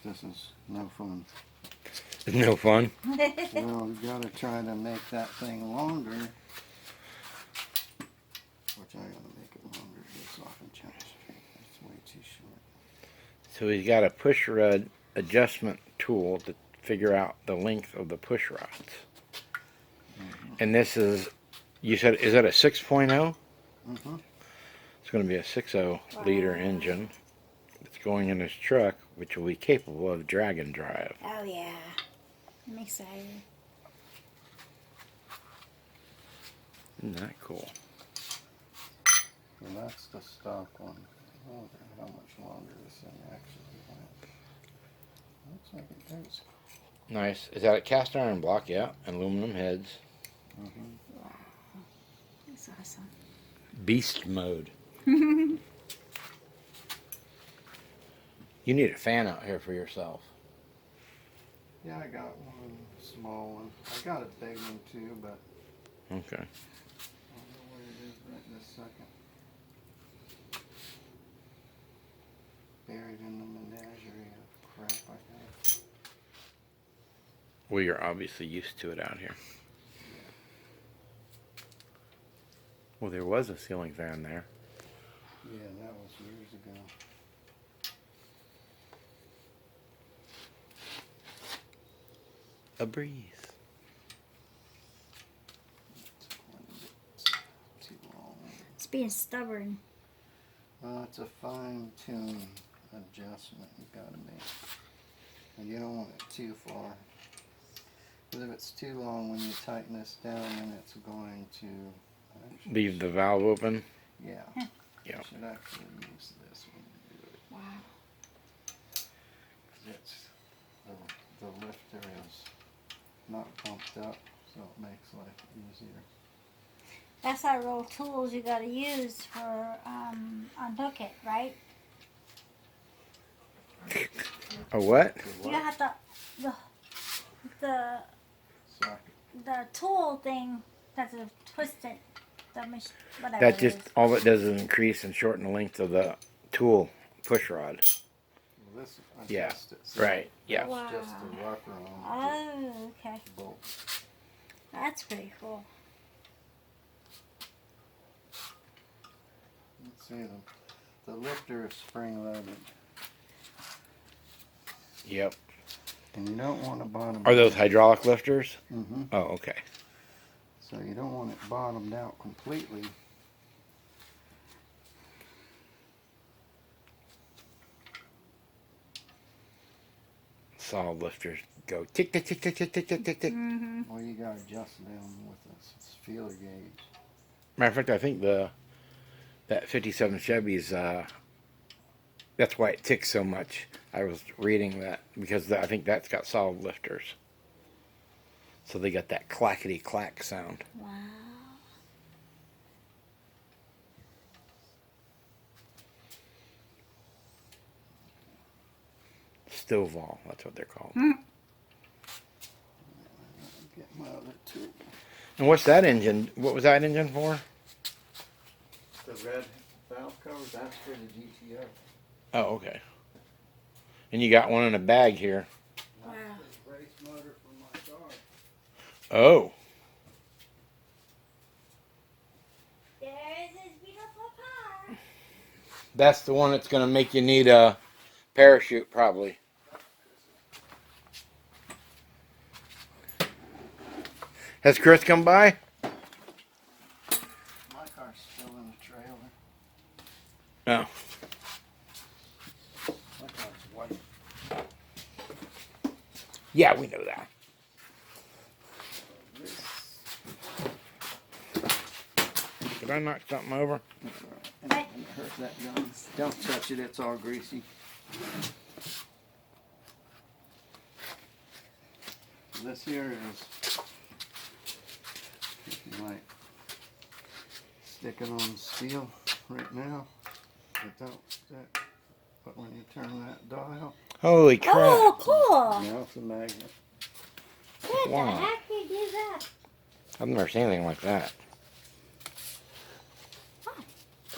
This is no fun. It's no fun. Well, we've got to try to make that thing longer. Which I got to make it longer here so I can check it straight. It's way too short. So he's got a push rod adjustment tool to figure out the length of the push rods. And this is, you said, is that a 6.0? Mm-hmm. It's going to be a 6.0 liter engine. It's going in his truck, which will be capable of drag and drive. Oh yeah, I'm excited. Isn't that cool? And that's the stock one. I wonder how much longer this thing actually went. Looks like it does. Nice. Is that a cast iron block? Yeah. And aluminum heads. Mm-hmm. Wow, that's awesome. Beast mode. You need a fan out here for yourself. Yeah, I got one small one. I got a big one too, but Okay. I don't know where it is right this second. Buried in the menagerie of crap I have. Well, you're obviously used to it out here. Well, there was a ceiling fan there. Yeah, that was years ago. A breeze. It's quite a bit too long. It's being stubborn. Well, it's a fine-tuned adjustment you gotta make. And you don't want it too far. Because if it's too long when you tighten this down, then it's going to actually, Leave the valve open. yeah. Yeah. You should actually use this when you do it. Wow. 'Cause it's, the lifter is not pumped up, so it makes life easier. That's our little tools you gotta use for unhook it, right? A what? You have to the Socket. the tool thing that's a twisted the whatever. That it just, is. all it does is increase and shorten the length of the tool push rod. Well, this Yeah, adjusts it. So right, yeah. That's just the rocker on Oh, okay. the bolt. That's pretty cool. Let's see, the lifter is spring loaded. Yep. And you don't want to bottom. Are those hydraulic lifters? Mm-hmm. Oh, okay. So you don't want it bottomed out completely. Solid lifters go tick, tick, tick, tick, tick, tick, tick, tick, tick. Mm-hmm. Well, you got to adjust them with this feeler gauge. Matter of fact, I think that 57 Chevy's, that's why it ticks so much. I was reading that because I think that's got solid lifters. So they got that clackety clack sound. Wow. Stovall, that's what they're called. Get my other tool. And what's that engine? What was that engine for? The red valve cover, that's for the GTO. Oh, okay. And you got one in a bag here. Wow. That's the race motor for my car. Oh. There's this beautiful car. That's the one that's going to make you need a parachute, probably. Has Chris come by? My car's still in the trailer. No. My car's white. Yeah, we know that. Did I knock something over? That's all right. And hurt that gun. Don't touch it, it's all greasy. This here is, if you like, stick it on steel right now. But when you turn that dial, Holy crap. Oh, cool. now it's a magnet. What Wow. the heck did you do that? I've never seen anything like that.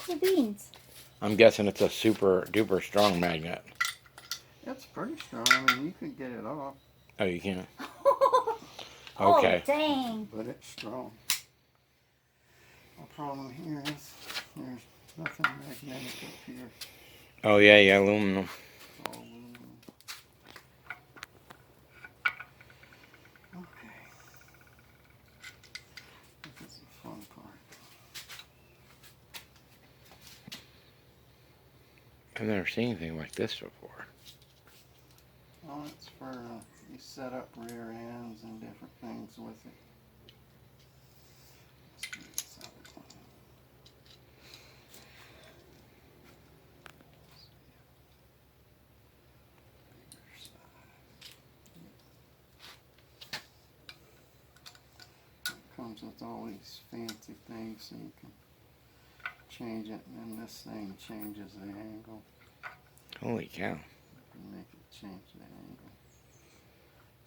The beans. I'm guessing it's a super duper strong magnet. It's pretty strong. I mean, you can get it off, Oh, you can't. Oh, Okay. dang. but it's strong. The problem here is there's nothing magnetic up here. Oh yeah, yeah, aluminum. It's all aluminum. Okay. This is the fun part. I've never seen anything like this before. Well, it's for you set up rear ends and different things with it. Let's do this other one. Bigger size. It comes with all these fancy things so you can change it, and then this thing changes the angle. Holy cow. You can make it change the angle.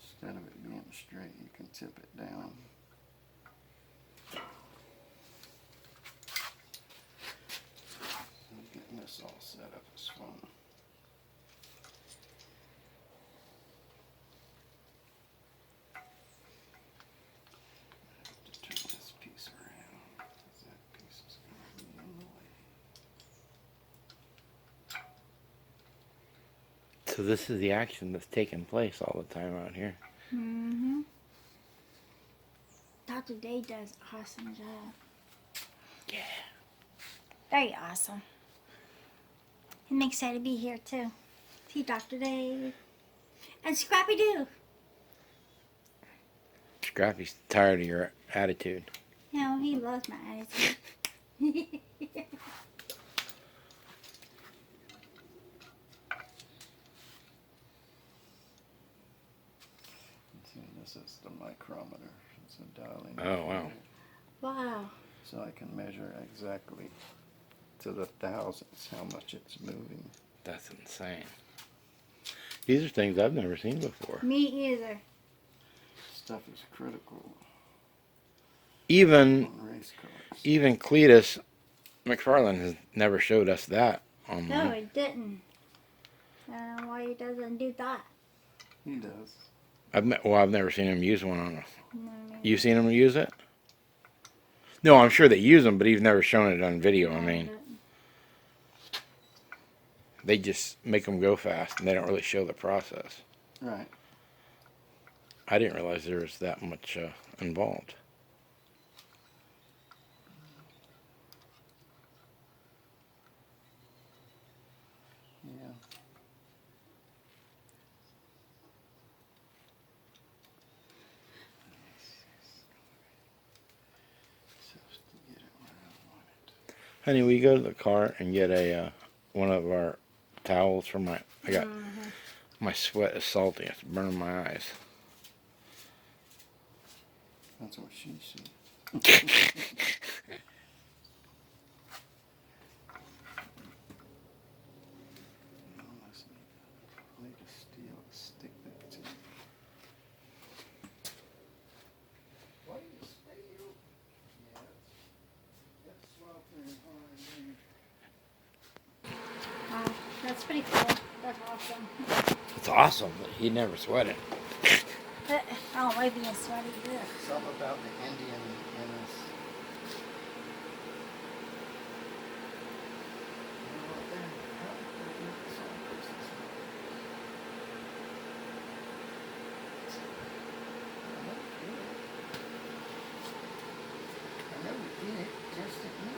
Instead of it being straight, you can tip it down. So getting this all set up is fun. I have to turn this piece around because that piece is going to be in the way. So this is the action that's taking place all the time out here. Mm-hmm. Dr. Day does an awesome job. Yeah. Very awesome. I'm excited to be here too. See Dr. Day. And Scrappy Doo. Scrappy's tired of your attitude. You know, he loves my attitude. See, this is the micrometer. It's a dialing. Oh, wow. Wow. So I can measure exactly to the thousandths how much it's moving. That's insane. These are things I've never seen before. Me either. Stuff is critical Even on race cars. even Cletus McFarland has never showed us that online. No, it didn't. I don't know why he doesn't do that. He does. I've never seen him use one on a. No, no. You seen him use it? No, I'm sure they use them, but he's never shown it on video. I mean, they just make them go fast, and they don't really show the process. Right. I didn't realize there was that much involved. Yeah. Just to get it where I want it. Honey, will you go to the car and get a one of our towels for my? I got my sweat is salty. It's burning my eyes. That's what she said. Need a steel to stick that to. Why do you steel? Yeah, it's sweltering hard. Wow, that's pretty cool. That's awesome. It's awesome. He never sweated. Oh, maybe it's sweaty. Ugh. Something about the Indian in this. You know what, they're doing some places. I know we did it, just at me.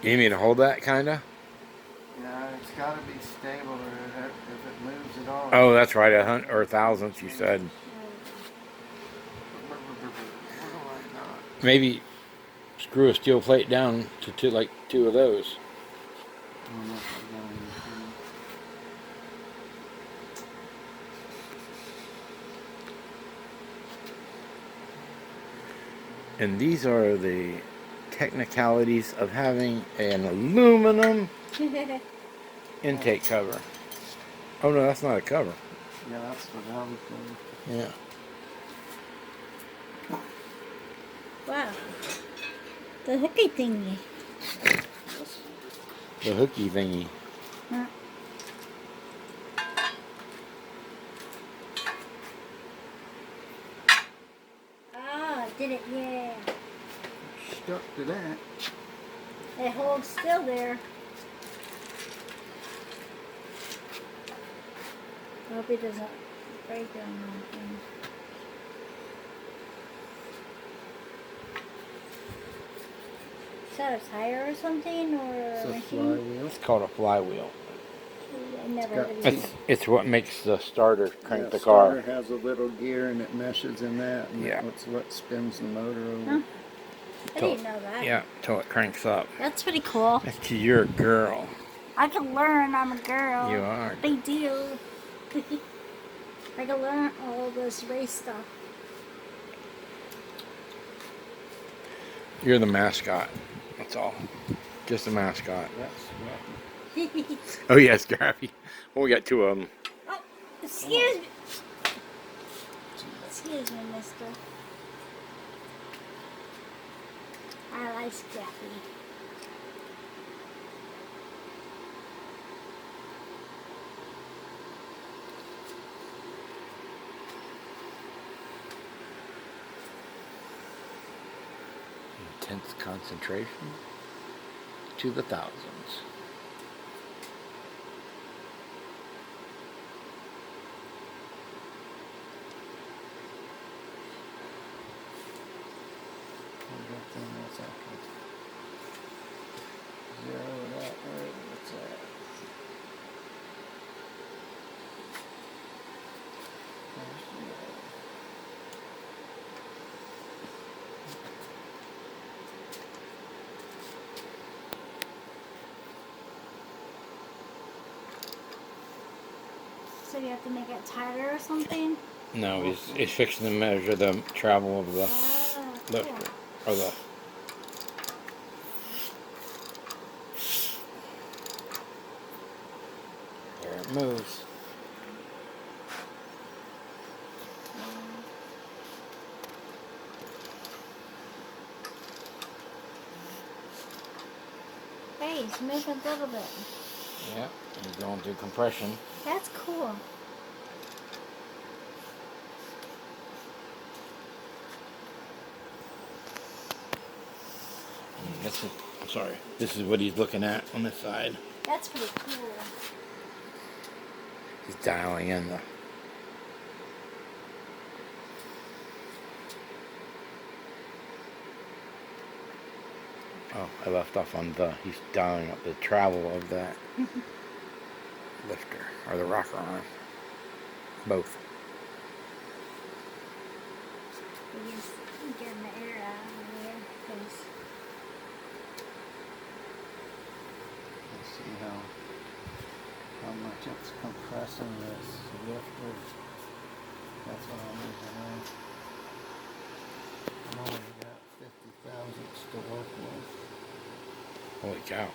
You need me to hold that, kinda? Yeah, it's got to be stable, or if it moves at all. Oh, that's right. Or thousandths, you said. What do I got? Maybe screw a steel plate down to like two of those. I don't know if I got anything. And these are the technicalities of having an aluminum intake cover. Oh no, that's not a cover. Yeah, that's the valve cover. Yeah. Wow. The hooky thingy. The hooky thingy. Huh. Oh, did it? Yeah. Stuck to that. It holds still there. I hope it doesn't break on anything. Is that a tire or something? Or It's a a machine? flywheel. It's called a flywheel. I never got heard of It's it. it's what makes the starter crank Yeah, the car. starter has a little gear and it meshes in that, and Yeah. that's what spins the motor over. Huh? I Till- didn't know that. Yeah, till it cranks up. That's pretty cool. That's you're a girl. I can learn. I'm a girl. You are. Big deal. I can learn all this race stuff. You're the mascot. That's all. Just a mascot. That's right. Oh yeah, Scrappy. Well, we got two of them. Oh, excuse me. Excuse me, mister. I like Scrappy. Intense concentration to the thousands. Good thing that's okay. Zero it out where it's at. There's zero. So you have to make it tighter or something? No, he's fixing to measure the travel of the Ah, lifter or the. There it moves. Hey, it's moving a little bit. Yeah, he's going through compression. That's cool. This is, I'm sorry. This is what he's looking at on this side. That's pretty cool. He's dialing in the. Oh, I left off on the. He's dialing up the travel of that lifter or the rocker arm. Both. He's getting the air out of there. 'Cause Let's see how much it's compressing this lifter. That's what I need to know. I've only got 50 thousandths to work with. Holy cow.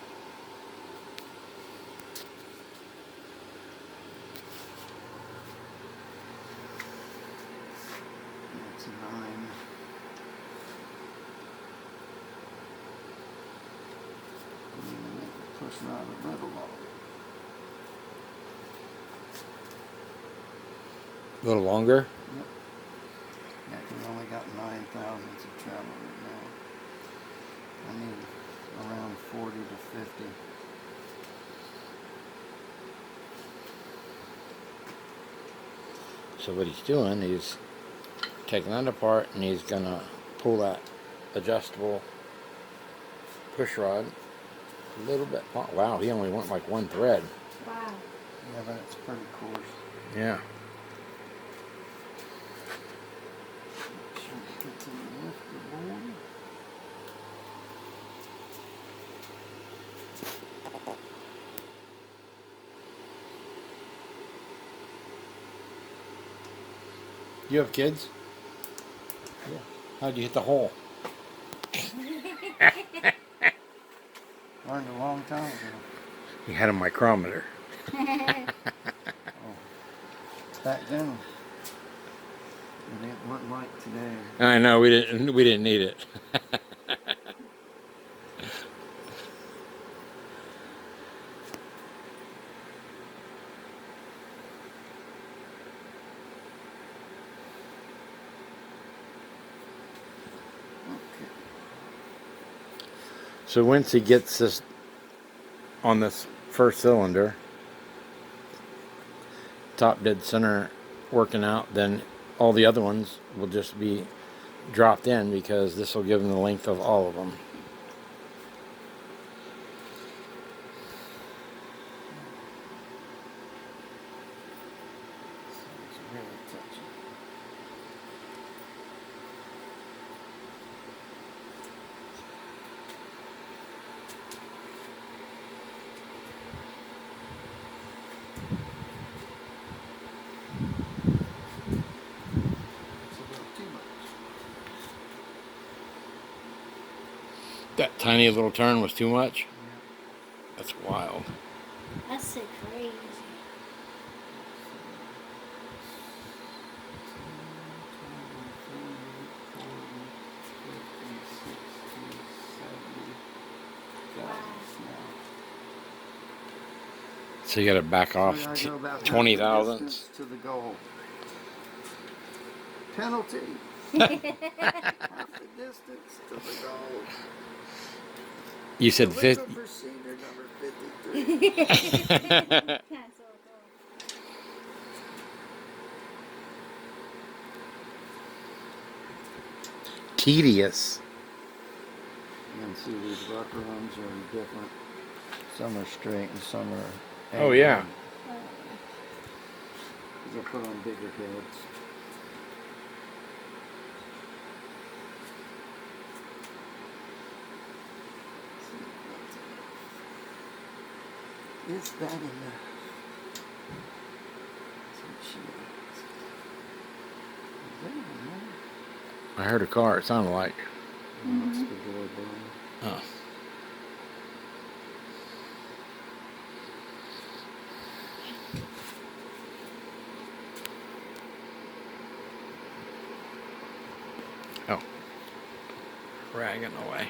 That's 9. I'm gonna make the push rod a little longer. A little longer? Yep. Yeah, 'cause I only got 9 thousandths of travel right now. I need around 40 to 50. So what he's doing, he's taking that apart and he's gonna pull that adjustable push rod a little bit. Oh, wow, he only went like one thread. wow. Yeah, but it's pretty coarse. Yeah. Make sure it gets in the lifter board. You have kids? Yeah. How'd you hit the hole? Learned a long time ago. He had a micrometer. Back then, it didn't look like today. I know we didn't need it. So once he gets this on this first cylinder, top dead center working out, then all the other ones will just be dropped in because this will give him the length of all of them. It's really touchy. It's a little too much. That tiny little turn was too much? Yeah. That's wild. That's so crazy. So you got to back off So I go about half the 20 thousandths. distance to the goal. Penalty. Half the distance to the goal. You said Illegal 50. procedure number 53. That's so cool. Tedious. You can see these buck runs are different. Some are straight and some are Oh, yeah. They put on bigger heads. Is that enough? Is that enough? I heard a car, it sounded like. That's the door button. Oh. Oh. Ragging away.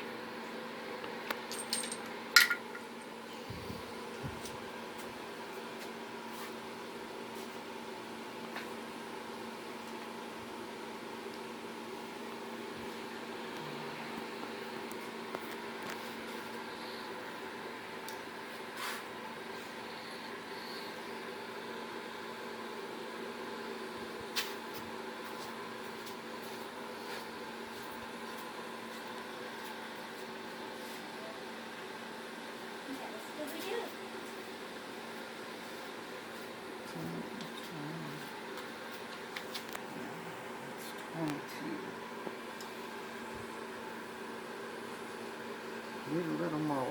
Need a little more.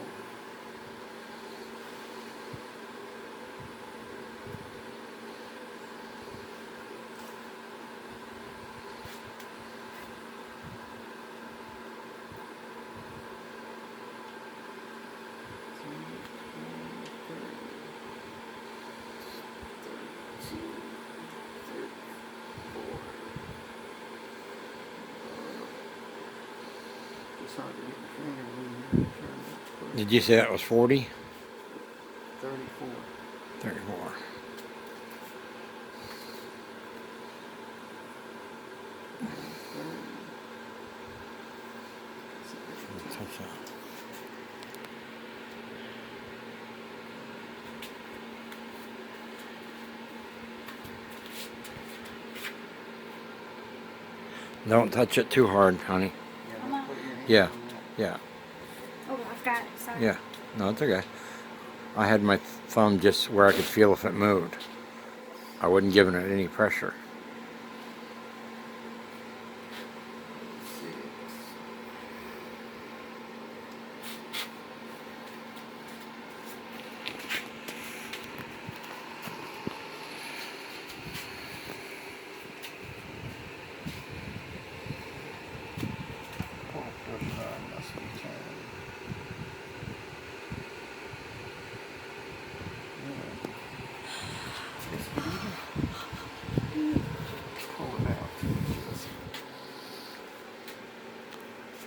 It's hard to get your finger in here. Did you say that was 40? 34. 34. Touch that. Don't touch it too hard, honey. Come on. Yeah, yeah, Oh, I've got it. Sorry. yeah. No, it's okay. I had my thumb just where I could feel if it moved. I wasn't giving it any pressure.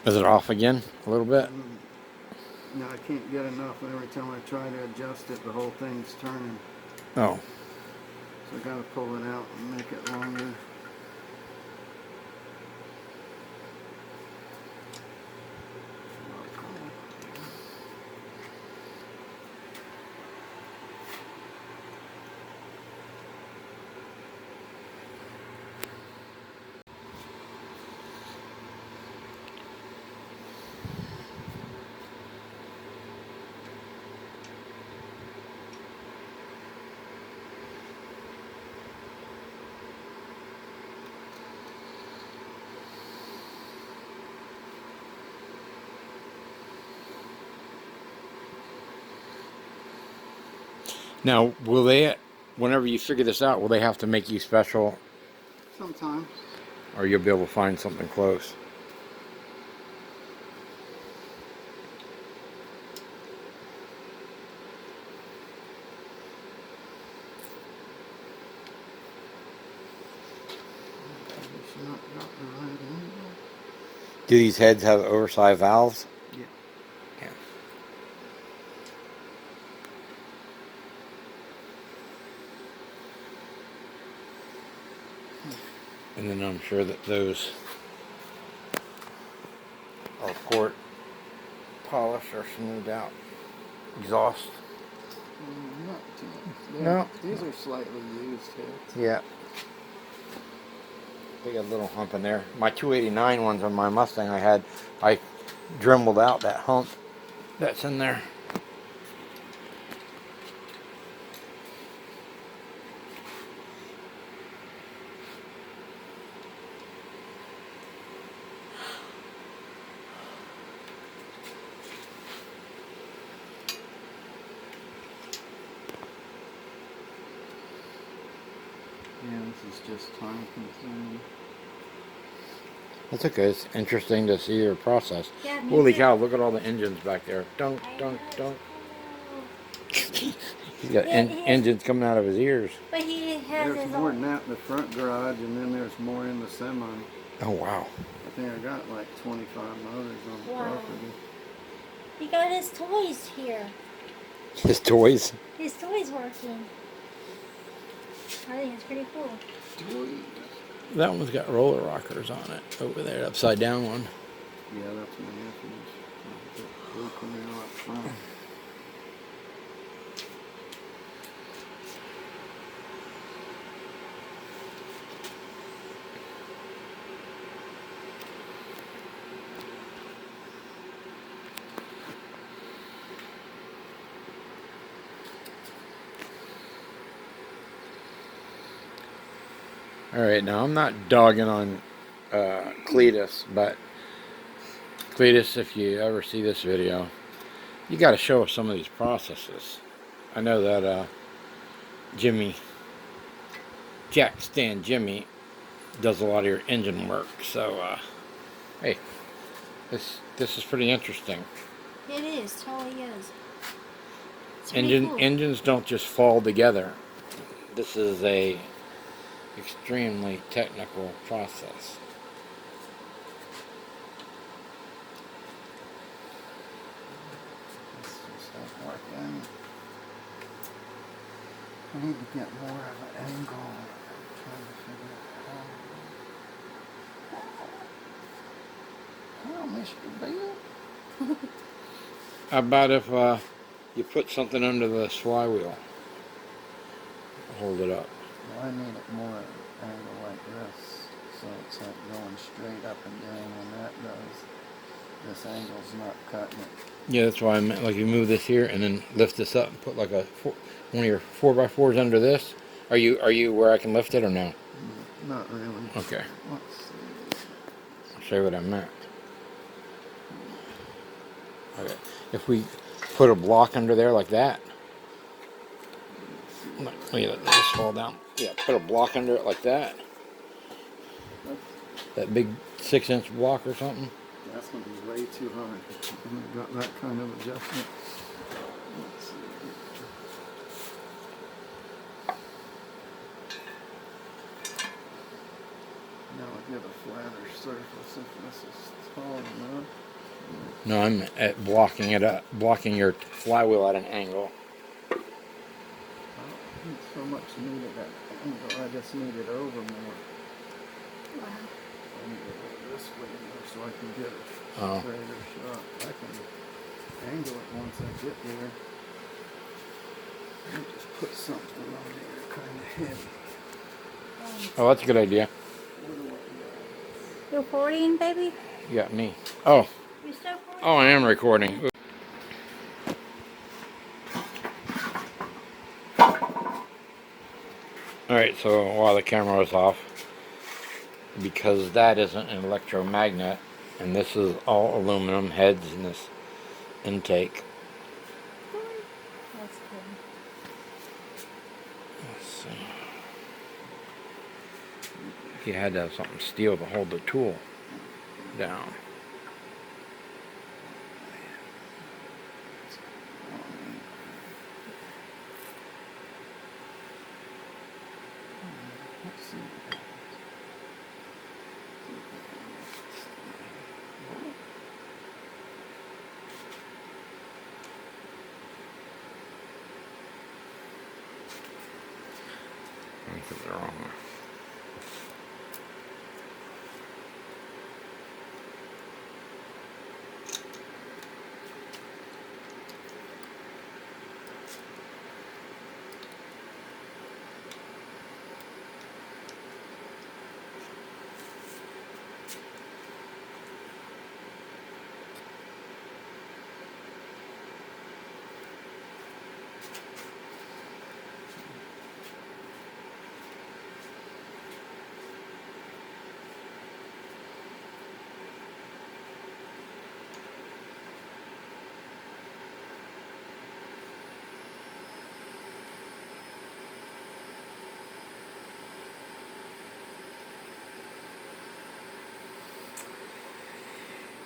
Is it off again a little bit? No, I can't get enough. Every time I try to adjust it, the whole thing's turning. Oh, So I gotta pull it out and make it longer. Now, will they, whenever you figure this out, will they have to make you special, Sometimes. or you'll be able to find something close? It's not got the right angle. Do these heads have oversized valves? Yeah. Yeah. And then I'm sure that those are port polish or smoothed out exhaust. Not too much. No. These are slightly used heads. Yeah. They got a little hump in there. My 289 ones on my Mustang I dremeled out that hump that's in there. Yeah, this is just time consuming. That's okay. It's interesting to see your process. Yeah, me Holy too. cow, look at all the engines back there. Dunk, I dunk, know, it's dunk. cool. He's got Yeah, he has- engines coming out of his ears. But he has There's his more own. than that in the front garage, and then there's more in the semi. Oh, wow. I think I got like 25 motors on the Wow. property. He got his toys here. His toys. His toys working. I think it's pretty cool. That one's got roller rockers on it over there, upside down one. Yeah, that's my nephew's. Broken out up front. All right, now I'm not dogging on Cletus, but Cletus, if you ever see this video, you got to show us some of these processes. I know that Jimmy, Jack Stan Jimmy, does a lot of your engine work. So, hey, this is pretty interesting. It is, totally is. It's pretty cool. Engines don't just fall together. This is a extremely technical process. This just ain't working. I need to get more of an angle. I'm trying to figure out how. Hello, Mr. Bill. How about if you put something under the flywheel? Hold it up. Well, I need it more at an angle like this, so it's like going straight up and down. When that goes, this angle's not cutting it. Yeah, that's why I meant, like, you move this here and then lift this up and put like one of your 4x4s under this. Are you where I can lift it or no? Not really. Okay. Let's see. I'll show you what I meant. Okay. If we put a block under there like that. Let me let this fall down. Yeah, put a block under it like that. That big 6-inch block or something. That's going to be way too high. I've got that kind of adjustment. Let's see. Now I get a flatter surface if this is tall enough. No, I'm at blocking it up, blocking your flywheel at an angle. I don't so much needed that angle, I just need it over more. Wow. I need it over this way more so I can get a Oh. straighter shot. I can angle it once I get there. I'll just put something on there kind of heavy. Oh, that's a good idea. What do I got? You're recording, baby? You got me. Oh, You're still recording? oh, I am recording. Alright, so while the camera was off, because that isn't an electromagnet, and this is all aluminum heads in this intake. That's cool. You had to have something steel to hold the tool down. Let's see. I think it's wrong.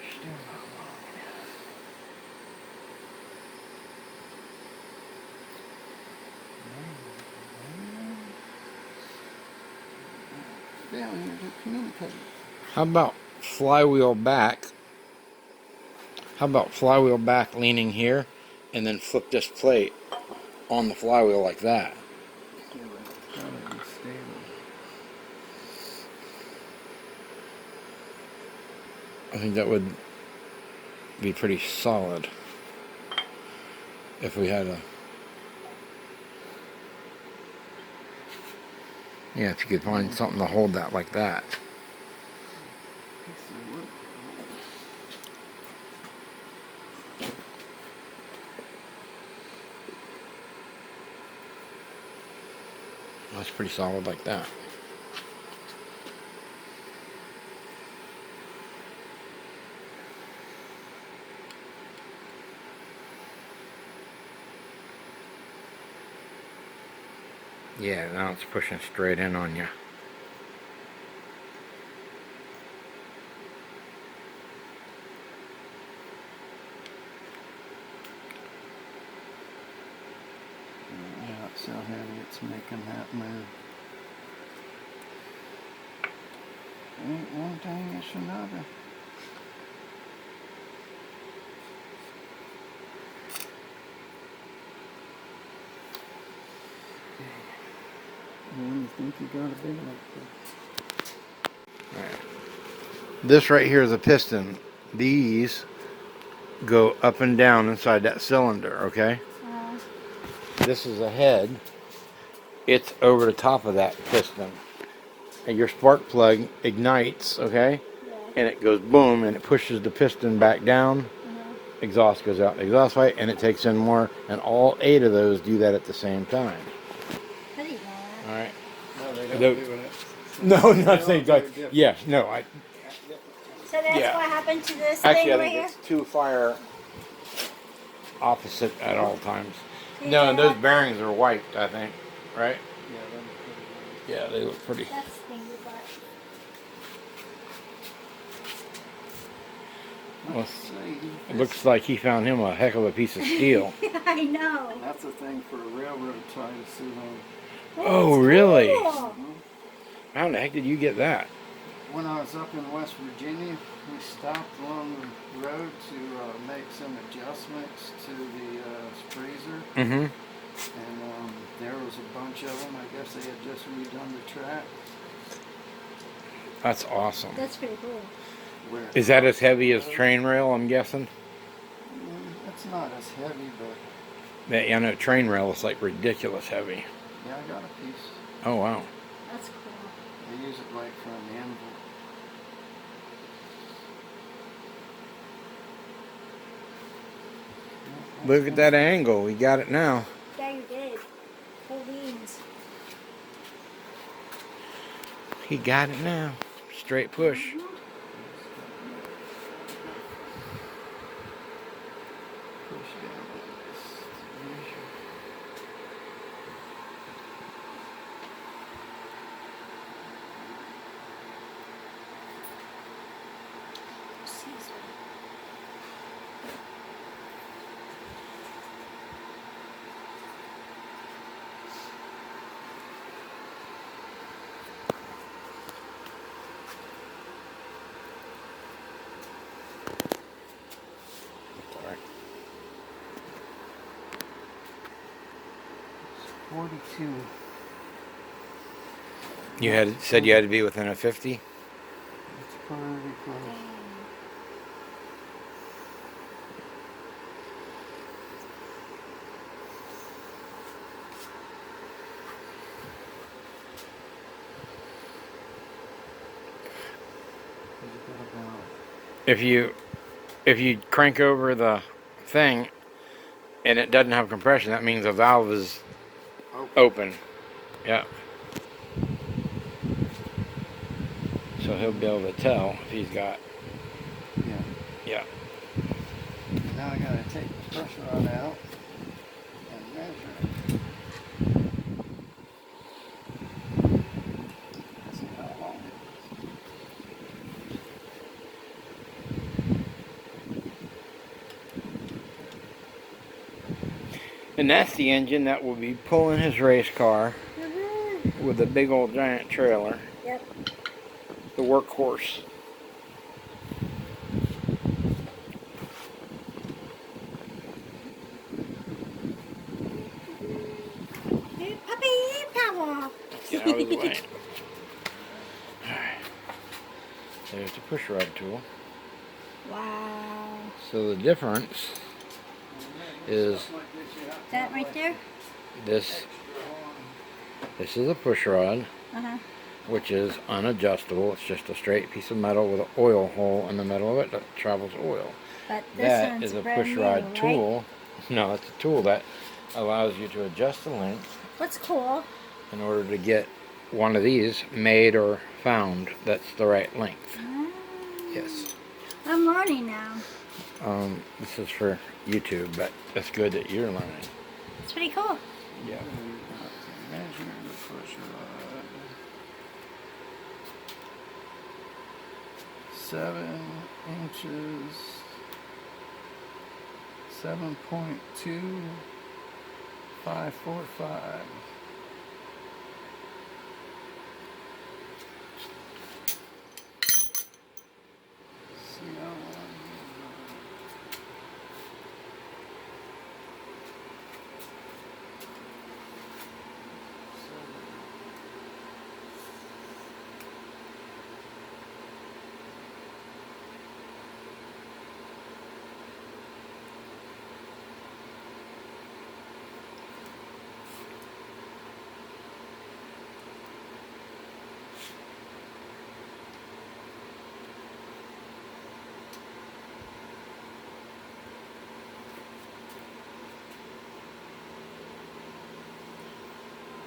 Still not long. Failure to communicate. How about flywheel back? How about flywheel back leaning here and then flip this plate on the flywheel like that? Yeah, but it's gotta be stable. I think that would be pretty solid if we had a... Yeah, if you could find something to hold that like that. Let's see what. That's pretty solid like that. Yeah, now it's pushing straight in on you. Yeah, it's so heavy it's making that move. Ain't one thing, it's another. When you think you got a big one. This right here is a piston. These go up and down inside that cylinder, okay? This is a head. It's over the top of that piston. And your spark plug ignites, okay? Yeah. And it goes boom and it pushes the piston back down. Exhaust goes out the exhaust pipe and it takes in more. And all 8 of those do that at the same time. How do you know that? Alright? No, they don't No. do it. No, nothing. Yeah, no, So that's Yeah. what happened to this actually thing I right think here? it's 2 fire opposite at all times. See, No, they're and those like- bearings are wiped, I think. Right? Yeah, them pretty Yeah, they look pretty. That's stinky butt. Well, good. it looks like he found him a heck of a piece of steel. I know. That's a thing for a railroad tie to sit on. Oh, That's really? cool. How in the heck did you get that? When I was up in West Virginia, we stopped along the road to make some adjustments to the freezer, Mm-hmm. and there was a bunch of them. I guess they had just redone the track. That's awesome. That's pretty cool. Where Is that as heavy as train rail, I'm guessing? It's not as heavy, but Yeah, I know train rail is like ridiculous heavy. yeah, I got a piece. Oh, wow. That's cool. They use it like for an anvil. Look at that angle. We got it now. Yeah, you did. Full beans. He got it now. Straight push. Push down this. 42. You had said you had to be within a 50. It's pretty close. If you crank over the thing and it doesn't have compression, that means the valve is open. Yeah. So he'll be able to tell if he's got. Yeah. Yeah. Now I gotta take the pressure rod out and measure it. See how long it is. And that's the engine that will be pulling his race car with a big old giant trailer. Yep. The workhorse. Hey, puppy power. Get out of the way. Alright. There's the push rod tool. Wow. So the difference is That right there? this is a push rod, Uh-huh. which is unadjustable. It's just a straight piece of metal with an oil hole in the middle of it that travels oil. But this That one's is a brand push new, rod right? tool. No, it's a tool that allows you to adjust the length What's cool? in order to get one of these made or found that's the right length. Yes. I'm learning now. This is for YouTube, but it's good that you're learning. It's pretty cool. Yeah. Measure the push rod. 7 inches. 7.2545. See how long.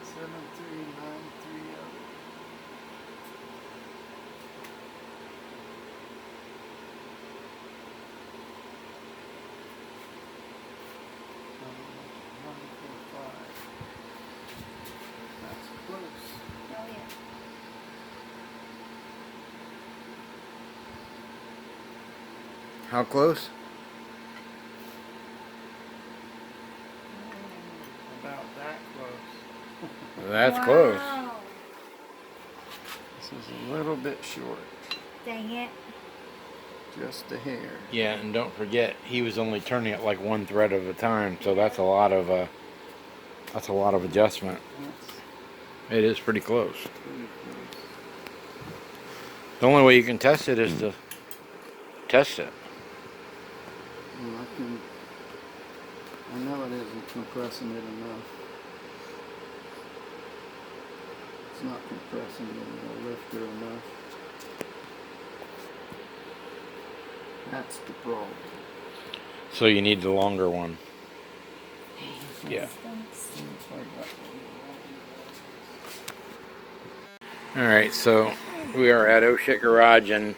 7393. That's close. Oh, yeah. How close? About that close. That's Wow. close. This is a little bit short. Dang it. Just a hair. Yeah, and don't forget, he was only turning it like one thread at a time, so that's a lot of adjustment. That's It is pretty close. pretty close. The only way you can test it is to test it. Well, I know it isn't compressing it enough. It's not compressing the lifter enough. That's the problem. So you need the longer one. Yeah. Stinks. It's like that. Alright, so we are at Oh Schitt Garage, and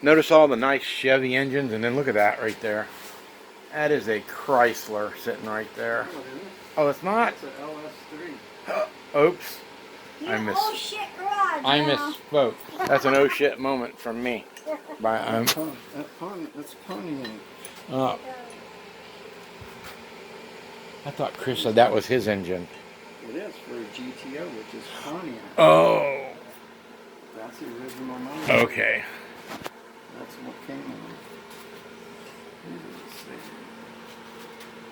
notice all the nice Chevy engines, and then look at that right there. That is a Chrysler sitting right there. Oh, it's not? That's an LS3. Oops. You're I miss- oh shit garage I now. misspoke. That's an oh shit moment from me. By That's Pontiac. oh, I thought Chris said that was his engine. It is for a GTO, which is Pontiac. Oh, That's the original motor. okay. That's what came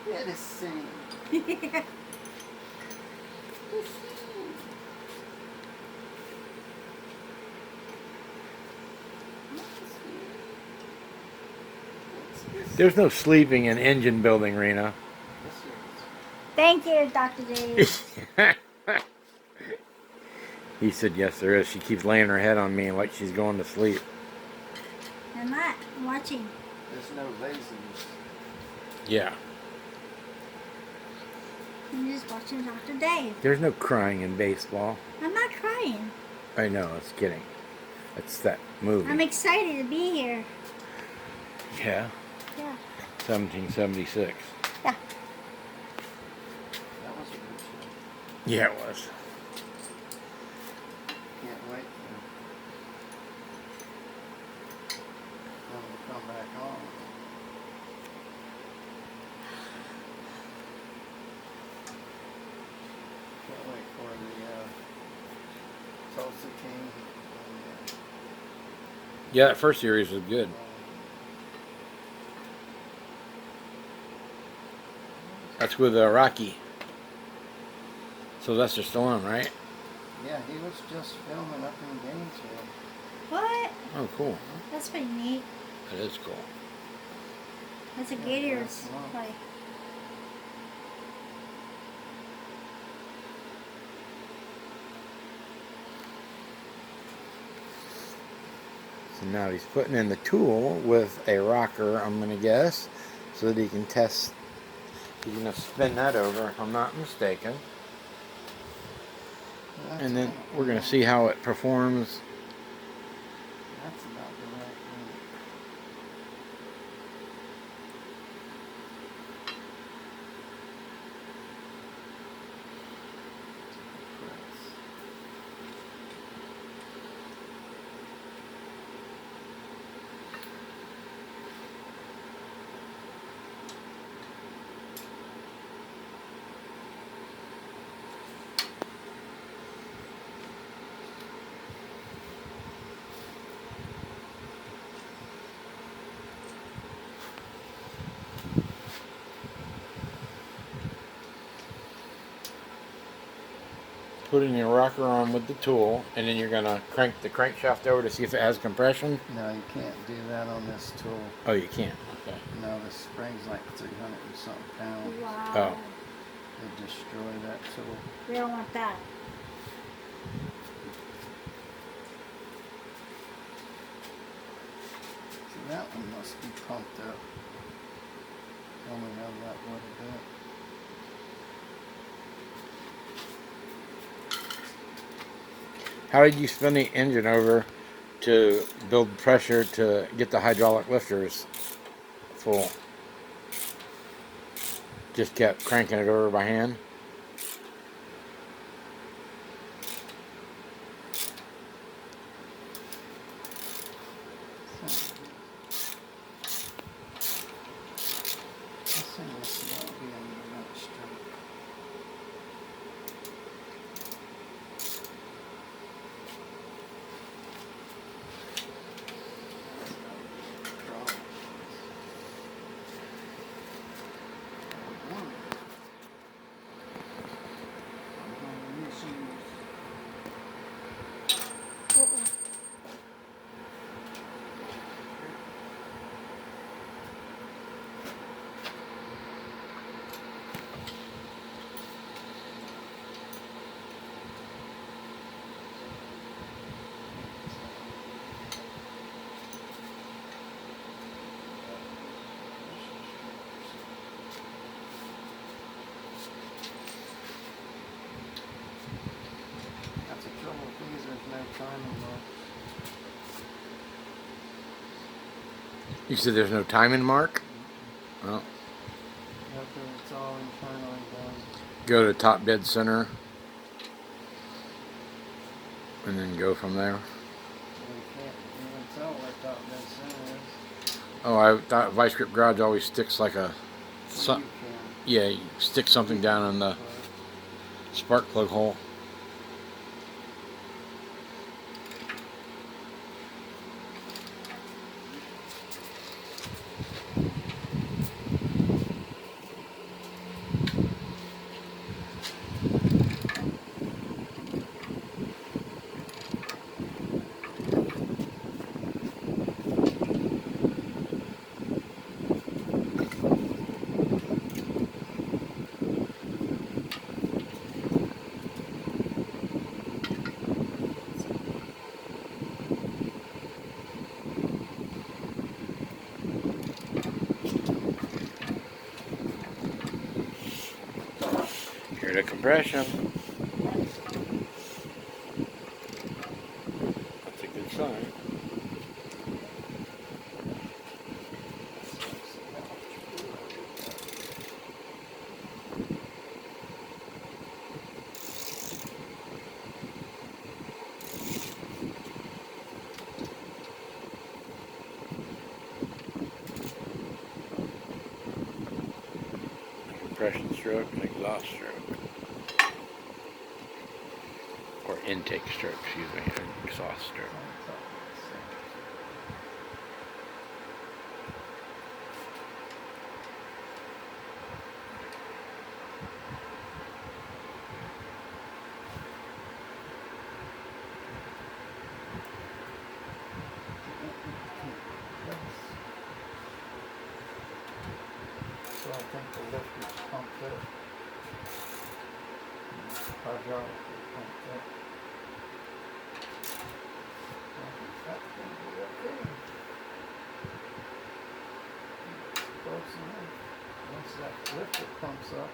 in. It is same. There's no sleeping in engine building, Rena. Thank you, Dr. Dave. He said, yes, there is. She keeps laying her head on me like she's going to sleep. I'm not. I'm watching. There's no laziness. Yeah. I'm just watching Dr. Dave. There's no crying in baseball. I'm not crying. I know, it's kidding. It's that movie. I'm excited to be here. Yeah. Yeah. 1776. Yeah. That was a good show. Yeah, it was. Can't wait for them to come back on. Can't wait for the Tulsa King. Yeah, that first series was good. That's with Rocky. Sylvester Stallone, right? Yeah, he was just filming up in Gainesville. What? Oh, cool. That's pretty neat. That is cool. That's a Yeah, Gators that's long. play. So now he's putting in the tool with a rocker, I'm going to guess, so that he can test. He's going to spin that over, if I'm not mistaken. That's And then about- we're going to see how it performs. That's about the right thing. Press. Putting your rocker on with the tool, and then you're going to crank the crankshaft over to see if it has compression. No, you can't do that on this tool. Oh, you can't. Okay. No, the spring's like 300 and something pounds. Wow. They destroy that tool. We don't want that. So that one must be pumped up. Only have that little bit. How did you spin the engine over to build pressure to get the hydraulic lifters full? Just kept cranking it over by hand? This thing must not be on the right stroke. That's the trouble with these, there's no timing mark. You said there's no timing mark? Well, After it's all internally done. go to top dead center. And then go from there. We can't even tell where top dead center is. Oh, I thought Vice Grip Garage always sticks like a... Well, you can. Yeah, you stick something down in the spark plug hole. bit of compression. That's a good sign. Compression stroke and exhaust stroke. Or intake stroke, excuse me, and exhaust stroke. So I think the lifter's pumped up. Hydraulic is pumped up. I think that's gonna be okay. Close enough. Once that lifter pumps up,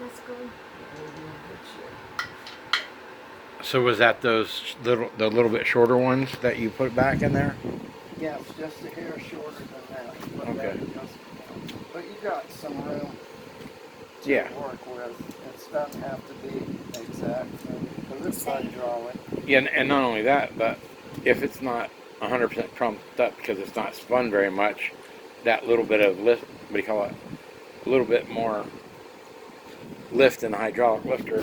That's good. we'll be in good shape. So was that the little bit shorter ones that you put back in there? Yeah, it's just a hair shorter than that. But Okay. that adjustment. But you got some room to Yeah. work with. It doesn't have to be exact because it's hydraulic. Yeah, and not only that, but if it's not 100% pumped up because it's not spun very much, that little bit of lift, what do you call it? A little bit more lift in the hydraulic lifter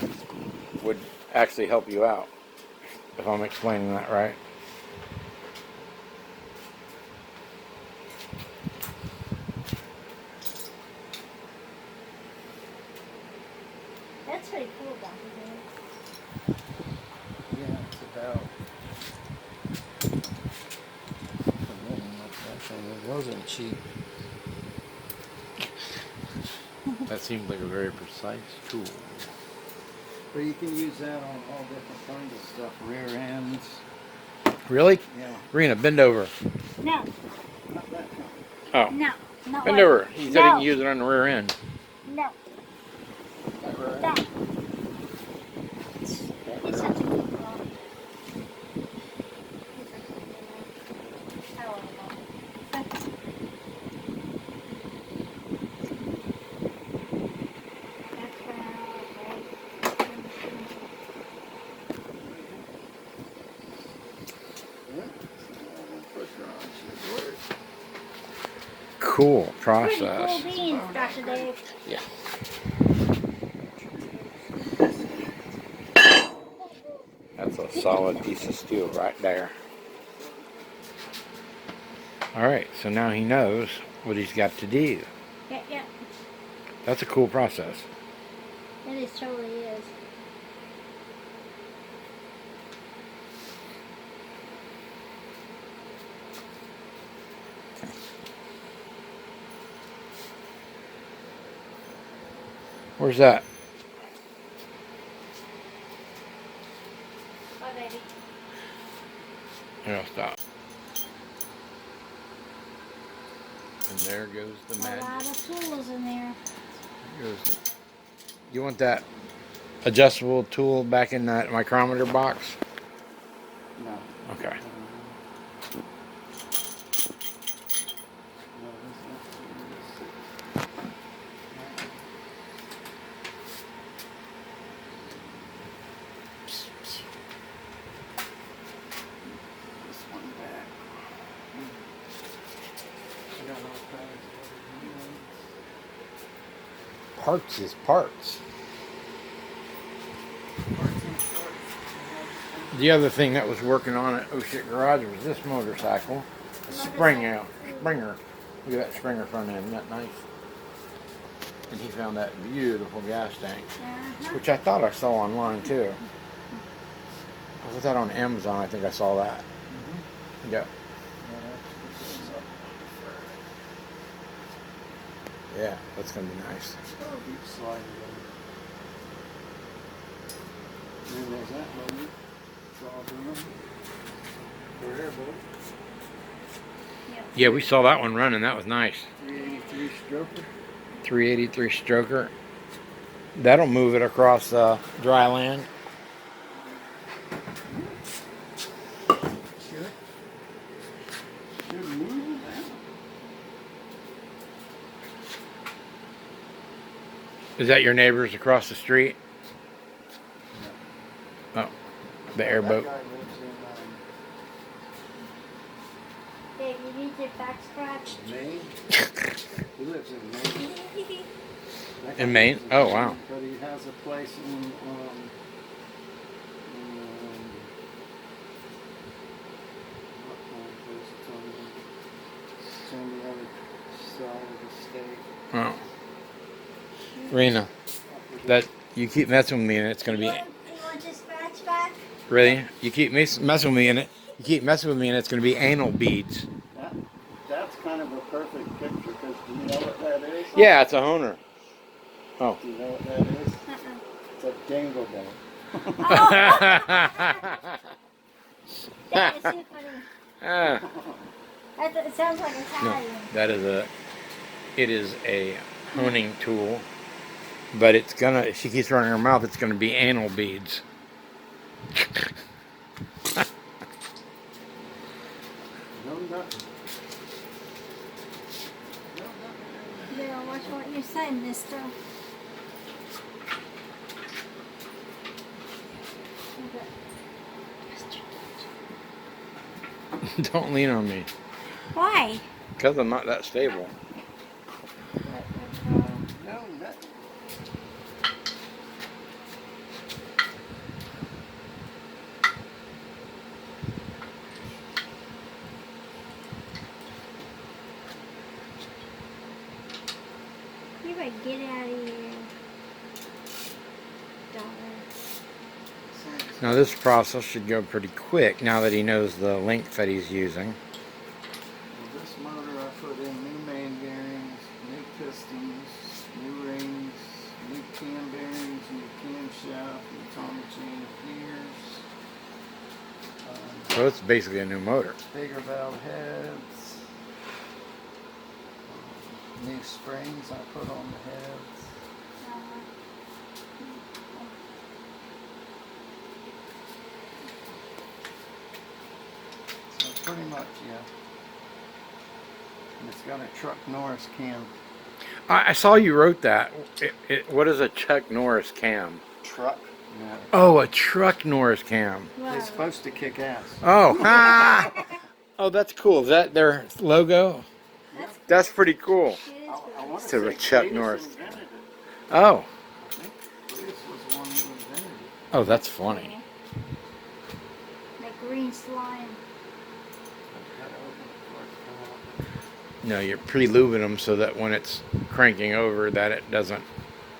would actually help you out, if I'm explaining that right. That's pretty cool, Dr. Yeah, it's about. It wasn't cheap. That seems like a very precise tool. But you can use that on all different kinds of stuff. Rear ends. Really? Yeah. Rena, bend over. No, Not that kind. Oh, no, not bend like- over. He said he No. can use it on the rear end. No, That rear end. that. It's such a good dog. I love it. Yeah. Pushrods should work. Cool Pretty process. cool beans, Dr. Dave. Yeah. That's a solid piece of steel right there. Alright, so now he knows what he's got to do. Yeah, yeah. That's a cool process. It is, totally is. Where's that? Bye, baby. Here, I'll stop. And there goes the A magic. lot of tools in there. There goes the- You want that adjustable tool back in that micrometer box? No. Okay. This one back. I got all kinds of other new ones. Parts is parts. Parts and parts. The other thing that was working on at Schitt Garage was this motorcycle. A Springer. Look at that Springer front end. Isn't that nice? And he found that beautiful gas tank, Uh-huh. which I thought I saw online too. Was that on Amazon? I think I saw that. Yeah. Yeah, that's gonna be nice. Keep sliding over. And there's that motor. It's all done. For airboat. Yeah, we saw that one running. That was nice. 383 stroker. 383 stroker. That'll move it across dry land. Should move that. Is that your neighbors across the street? Oh, the airboat. That guy lives Dave, you need your back scratched. in Maine. He lives in Maine. That guy In Maine? lives in Oh, wow. But he has a place in what kind of place? It's on the other side of the state. Oh, RINA, that you keep messing with me and it's gonna be You want your scratch back? really. You keep messing with me and you keep messing with me and it's gonna be anal beads. That's kind of a perfect picture because do you know what that is? Yeah, it's a honer. Oh. Do you know what that is? It's a dingle bell. That is too funny. Ah. It sounds like Italian. That is it is a honing tool, but it's gonna, if she keeps running her mouth, it's gonna be anal beads. No, nothing. No, nothing. Yeah, watch what you're saying, mister. Don't lean on me, Why? because I'm not that stable. No, nothing. You better get out of here, daughter. Now this process should go pretty quick now that he knows the length that he's using. Well, this motor I put in new main bearings, new pistons, new rings, new cam bearings, new camshaft, new Tommy chain gears. So it's basically a new motor. Bigger valve heads. New springs I put on the heads. So pretty much, yeah. And it's got a Truck Norris cam. I saw you wrote that. What is a Chuck Norris cam? Truck? No. Oh, a Truck Norris cam. It's supposed to kick ass. Oh, oh, that's cool. Is that their logo? That's pretty cool. I want to So say Chuck Cletus Norris. invented it. Oh, I think Cletus was the one who invented it. oh, that's funny. That green slime. Gotta open it for it to come out. No, you're pre-lubing them so that when it's cranking over, that it doesn't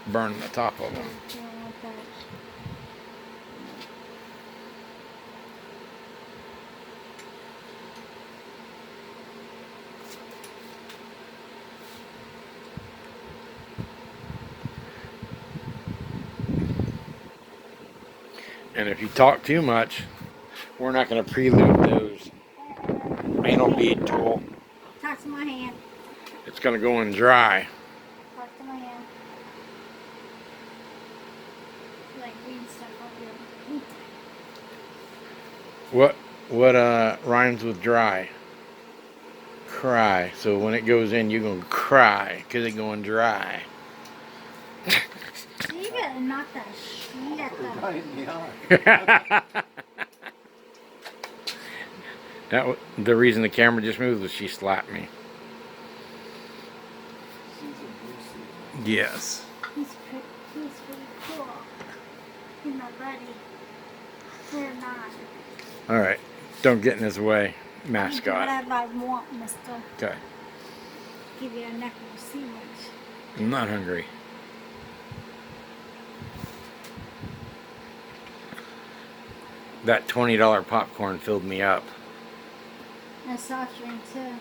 burn the top of them. Yeah, like that. And if you talk too much, we're not going to pre-lube those anal bead tool. Talk to my hand. It's going to go in dry. Talk to my hand. Like green stuff up here. What rhymes with dry? Cry. So when it goes in, you're going to cry because it's going dry. So you gotta knock that shit at them. Right in the eye. The reason the camera just moved was she slapped me. She's abusive. Yes. He's pretty cool. He's my buddy. We're not. All right. Don't get in his way, Mascot. Whatever I want, mister. Okay. Give you a necklace sandwich. I'm not hungry. That $20 popcorn filled me up. And a soft drink too.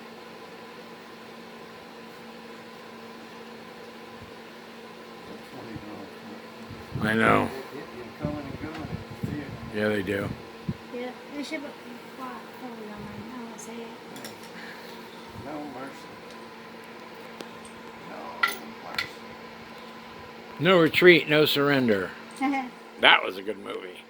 I know. You're coming and going at the theater. Yeah, they do. Yeah, they should put probably on mine. I won't say it. No mercy. No mercy. No Retreat, No Surrender. That was a good movie.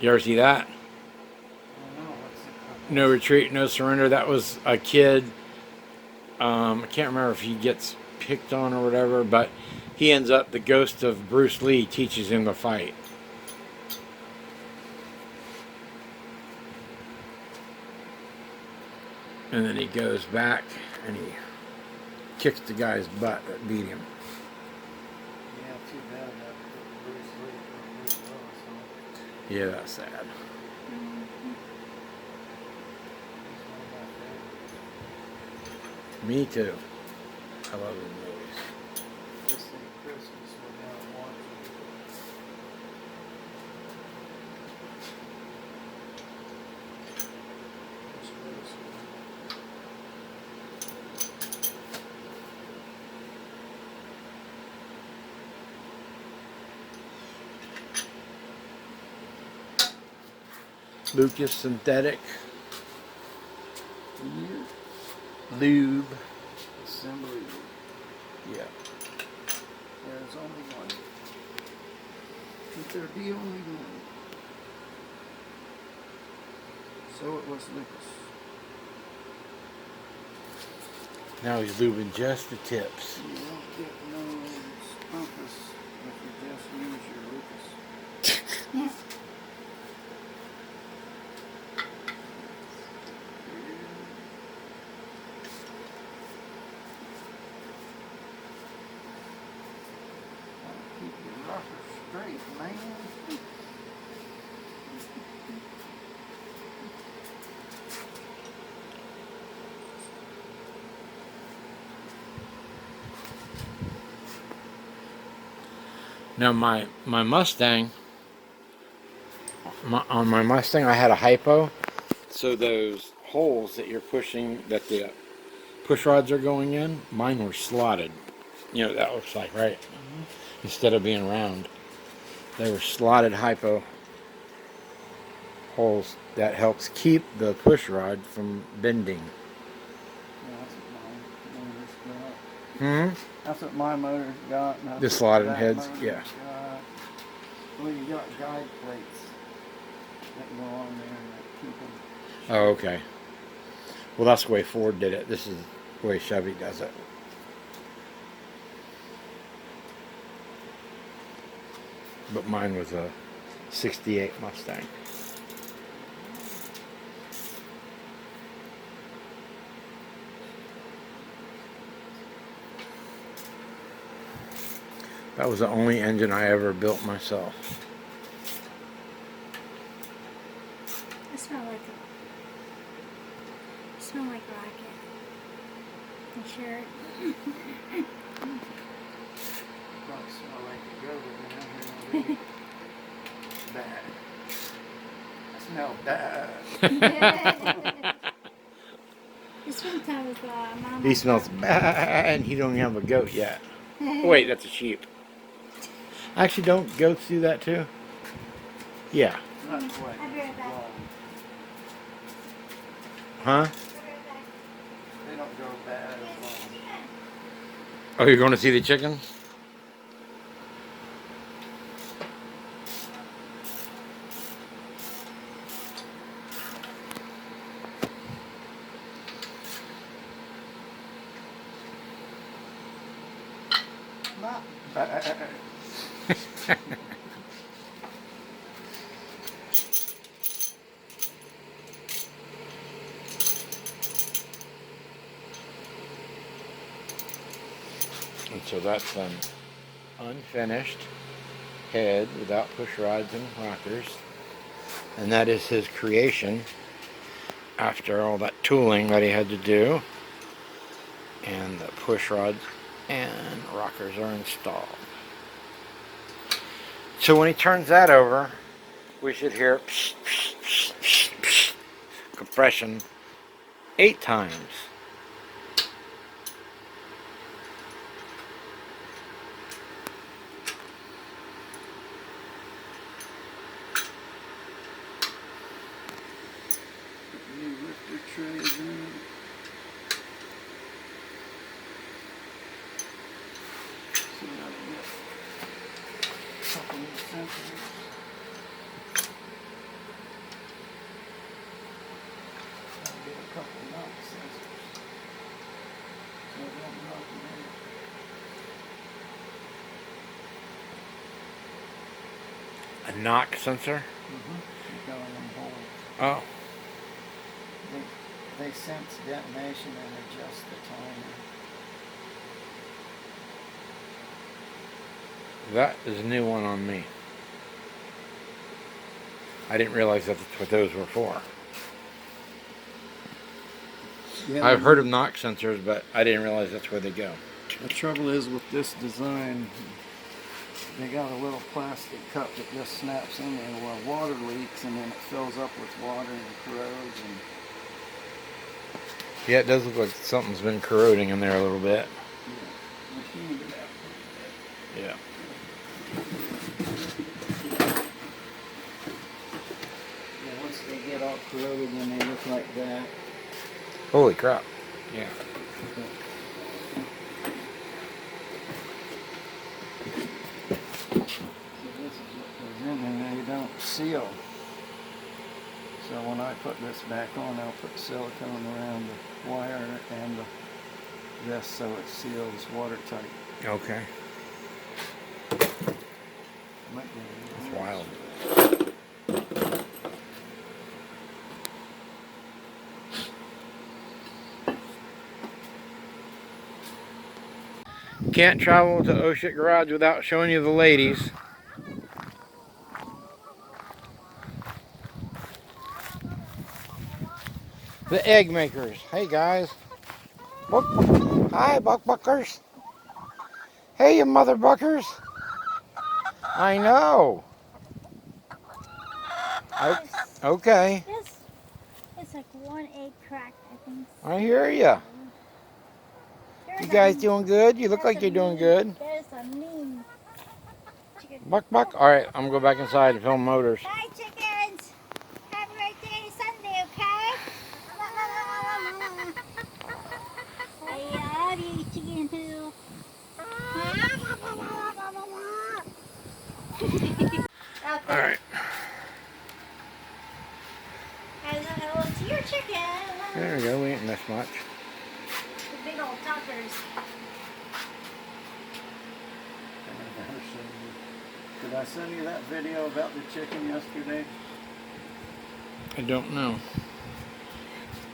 You ever see that? I don't know, what's it called? No Retreat, No Surrender. That was a kid. I can't remember if he gets picked on or whatever, but he ends up, the ghost of Bruce Lee teaches him to fight. And then he goes back and he kicks the guy's butt that beat him. Yeah, too bad that Bruce Lee or Bruce Willis, huh? Yeah, that's sad. He's one of my favorites. Me too. I love his movies. Just think Christmas without watching. Bruce Willis. Lucas Synthetic. Lube. Assembly. Yeah. There's only one. Could there be only one? So it was Lucas. Now he's lubing just the tips. You don't get no purpose if you just use your Lucas. Keep your rocker straight, man. Now my Mustang, on my Mustang I had a hypo, so those holes that you're pushing, that the push rods are going in, mine were slotted. You know what that looks like, right? Instead of being round, they were slotted hypo holes that helps keep the push rod from bending. Yeah, that's what my motor's got. That's what my motor's got. And that's The what slotted that heads? motor's Yeah. got. Well, you got guide plates that go on there that keep them. Oh, okay. Well, that's the way Ford did it. This is the way Chevy does it. But mine was a 68 Mustang. That was the only engine I ever built myself. I smell like rocket. You sure? Probably smell like a goat in here. Bad. I smell bad. This one time was Mama. He smells bad, and he don't even have a goat yet. Wait, that's a sheep. Actually, don't goats do that too? Yeah. Not quite. I'll be right back. Well, Huh? they don't go bad as long. Oh, you're going to see the chicken? Not bad. And so that's an unfinished head without push rods and rockers. And that is his creation after all that tooling that he had to do. And the push rods and rockers are installed. So when he turns that over, we should hear psh, psh, psh, psh, psh, compression 8 times. New lifter trays in. Couple of sensors. I'll get a couple of knock sensors. So it won't knock them in. A knock sensor? You go in them holes. Oh. They sense detonation and adjust the timer. That is a new one on me. I didn't realize that's what those were for. Yeah, I've heard of knock sensors, but I didn't realize that's where they go. the trouble is with this design, they got a little plastic cup that just snaps in there where water leaks, and then it fills up with water and corrodes. And Yeah, it does look like something's been corroding in there a little bit. Yeah. Once they get all corroded, then they look like that. Holy crap. Yeah. So this is what goes in, and they don't seal. So when I put this back on, I'll put silicone around the wire and this so it seals watertight. Okay. Might be That's wild. Can't travel to Schitt Garage without showing you the ladies. The egg makers. Hey guys. Hi, buckbuckers. Hey, you mother buckers. I know. Okay. It's like one egg cracked, I think. I hear ya. You guys doing good? You look like you're doing good. There's a mean chicken. Buck. All right, I'm gonna go back inside and film motors. Bye, chickens. Have a great day Sunday, okay? I love you, chicken poo. All right. Hello to your chicken. There we go. We ain't missed much. The big old tuckers. Did I send you that video about the chicken yesterday? I don't know.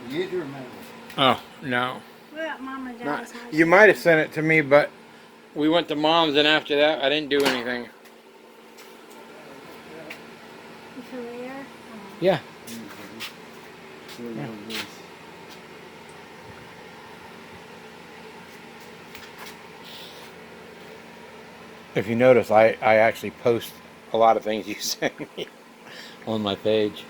You'd remember. Oh no. We're at Mom and Not, Dad's house. you might have sent it to me, but we went to Mom's, and after that, I didn't do anything. You feel there? Yeah. Yeah. If you notice, I actually post a lot of things you send me on my page.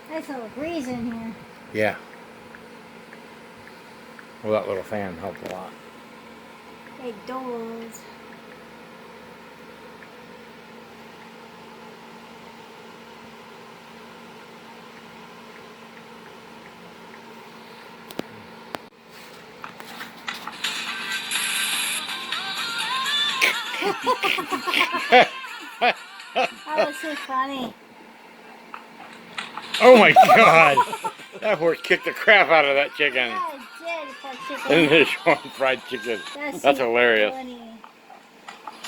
Nice little breeze in here. Yeah. Well, that little fan helped a lot. It does. That was so funny. Oh my God! That horse kicked the crap out of that chicken. Yeah, it did for chicken. And there's one fried chicken. That's so hilarious. funny.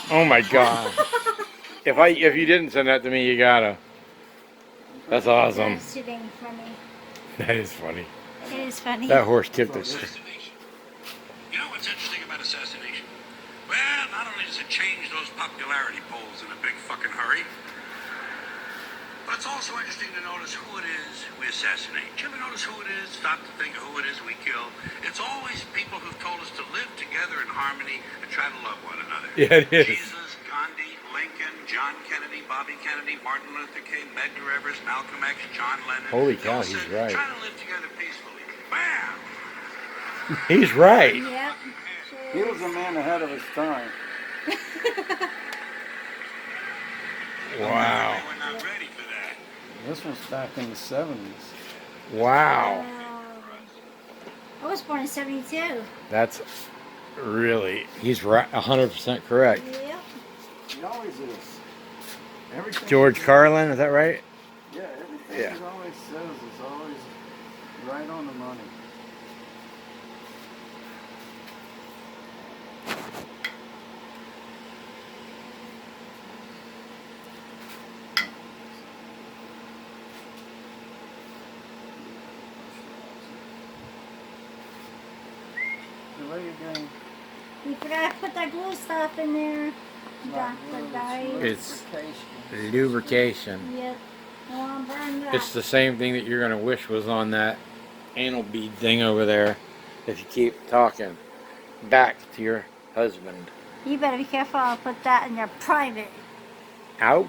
Oh my God! If you didn't send that to me, you gotta. That's awesome. That's sitting funny. That is funny. It is funny. That horse kicked us. You know what's interesting about assassination? Well, not only does it change those popularity polls in a big fucking hurry, but it's also interesting to notice who it is we assassinate. Do you ever notice who it is? Stop to think of who it is we kill. It's always people who've told us to live together in harmony and try to love one another. Yeah, it is. Jesus, Gandhi, Lincoln, John Kennedy, Bobby Kennedy, Martin Luther King, Medgar Evers, Malcolm X, John Lennon. Holy cow, They all he's said, right. Try to live together peacefully. Bam! He's right. Yep. He was a man ahead of his time. Wow. We're not ready for that. This one's back in the 70s. Wow. I was born in 72. That's really, he's right, 100% correct. Yep. He always is. Everything George Carlin, is that right? Yeah, everything Yeah. he always says is always right on the money. Delay again. You forgot to put that glue stuff in there. Drop the dye. It's lubrication. Yep. I want to burn that. It's the same thing that you're going to wish was on that anal bead thing over there if you keep talking back to your husband. You better be careful. I'll put that in your private. Ouch.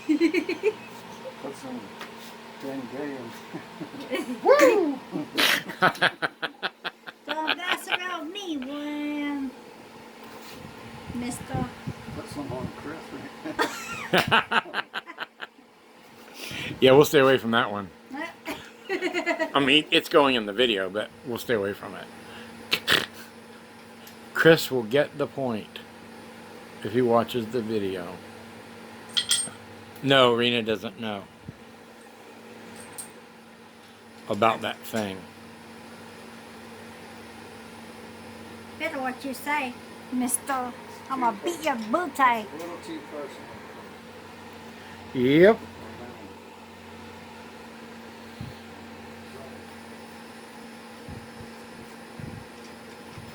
Put some 10 gay Woo! Don't mess around me, William. Mister. Put some on Chris. Yeah, we'll stay away from that one. I mean, it's going in the video, but we'll stay away from it. Chris will get the point if he watches the video. No, Rena doesn't know about that thing. Better what you say, Mister. I'm gonna beat your boot tie. A little too personal. Yep.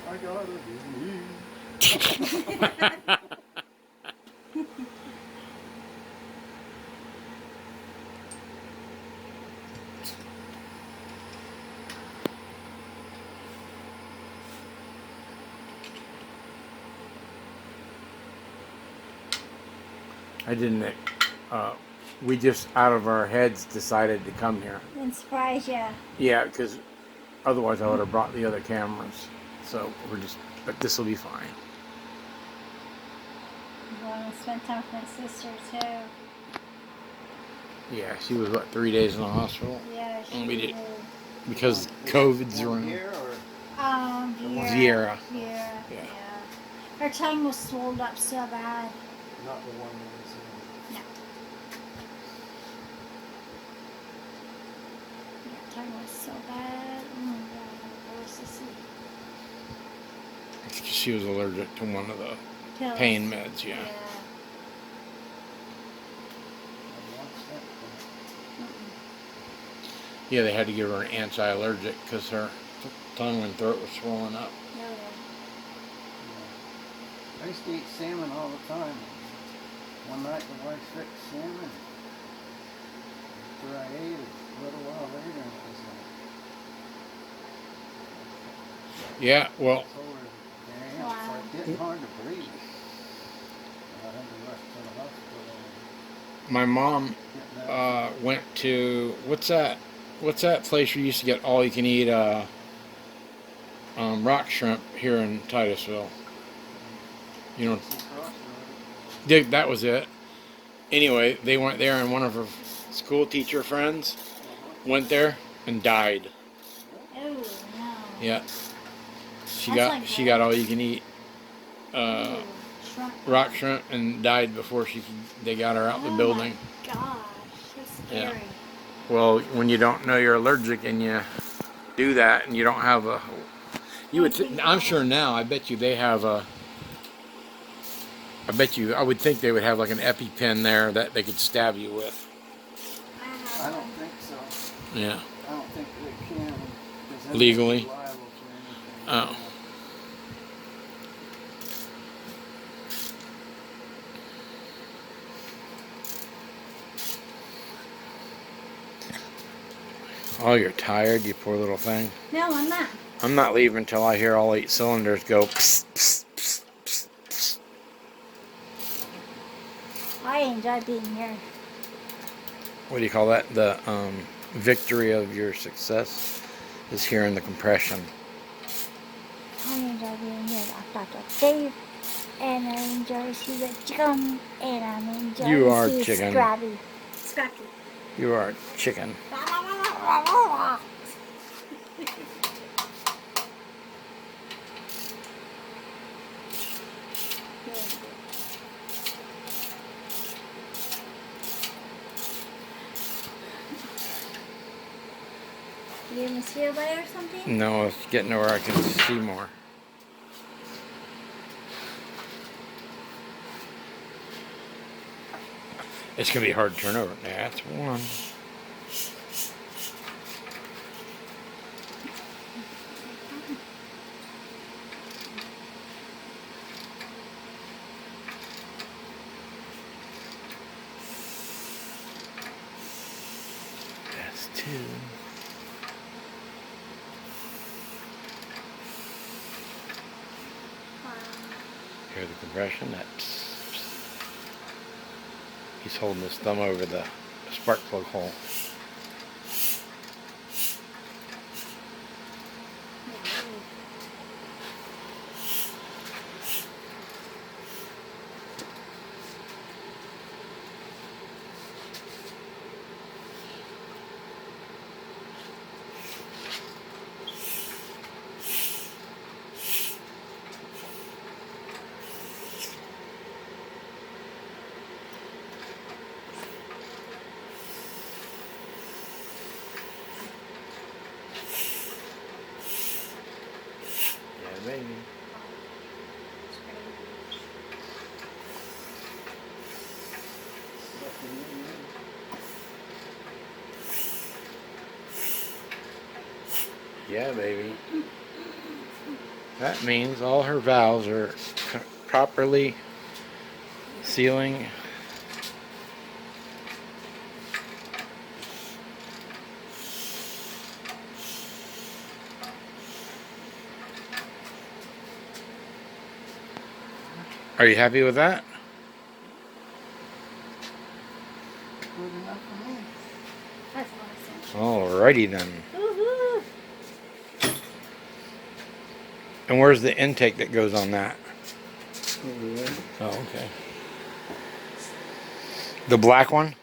I gotta be me. I didn't. We just out of our heads decided to come here. And surprise you. Yeah, because otherwise I would have brought the other cameras. So we're just, but this will be fine. I'm going to spend time with my sister too. Yeah, she was what, 3 days in the hospital Yeah, she And we did- did. because COVID's One around. here or Viera. Viera. Yeah. Yeah. Her tongue was swelled up so bad. not the one that was in? No. Her tongue was so bad. Oh my God, it was to see. It's 'cause she was allergic to one of the Pills. pain meds. Yeah. I watched that one. Yeah, they had to give her an anti-allergic because her tongue and throat was swollen up. Yeah. I used to eat salmon all the time. One night the wife fixed salmon. After I ate it, a little while later, it was Yeah, well, like, told her, damn, it's Wow. like getting hard to breathe. I had to rush to the hospital. my mom Get that. went to what's that place you used to get all you can eat rock shrimp here in Titusville. You know, that was it. Anyway, they went there and one of her school teacher friends went there and died. Oh no. Yeah. She That's got like she that. got all you can eat Ooh, shrimp. rock shrimp and died before they got her out the building. Oh my gosh, that's Yeah. scary. Well, when you don't know you're allergic and you do that and you don't have a, you would. I'm sure now. I bet you they have a. I would think they would have like an EpiPen there that they could stab you with. I don't think so. Yeah. I don't think they can. 'Cause then Legally? they'd be liable for Oh. anything. Oh, you're tired, you poor little thing. No, I'm not. I'm not leaving until I hear all 8 cylinders go. Psst, psst, psst, psst, psst. I enjoy being here. What do you call that? The victory of your success is hearing the compression. I enjoy being here. I talk to Dave, and I enjoy see the chicken, and I enjoy You are see chicken. Scrappy. Scrappy. You are a chicken. You a mosquito bite or something? No, it's getting to where I can see more. It's gonna be hard to turn over. That's one. That's two. Hear the compression. That's. He's holding his thumb over the spark plug hole. Yeah, baby. Yeah, baby. That means all her valves are properly sealing. Are you happy with that? Good enough for me. That's awesome. Alrighty then. Woohoo! And where's the intake that goes on that? Over there. Oh, okay. The black one?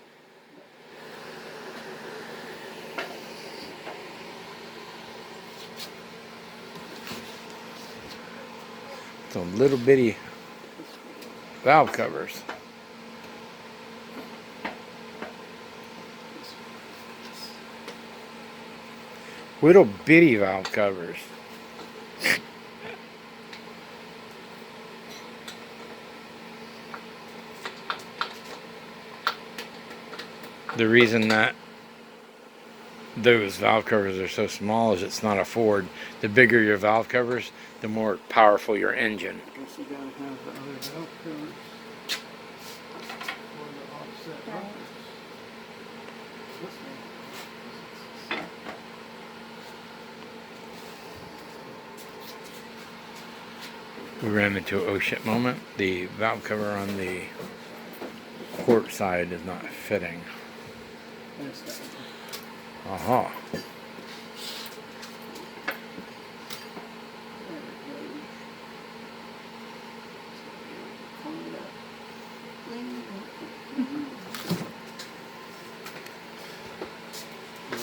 Some little bitty valve covers. Little bitty valve covers. The reason that those valve covers are so small is it's not a Ford. The bigger your valve covers, the more powerful your engine. Guess you gotta have the other valve covers for the offset Right. bumpers. This one. We ran into an oh shit moment. The valve cover on the port side is not fitting. There's that one. Aha. There it goes. Clean it up. Clean it up. Yeah,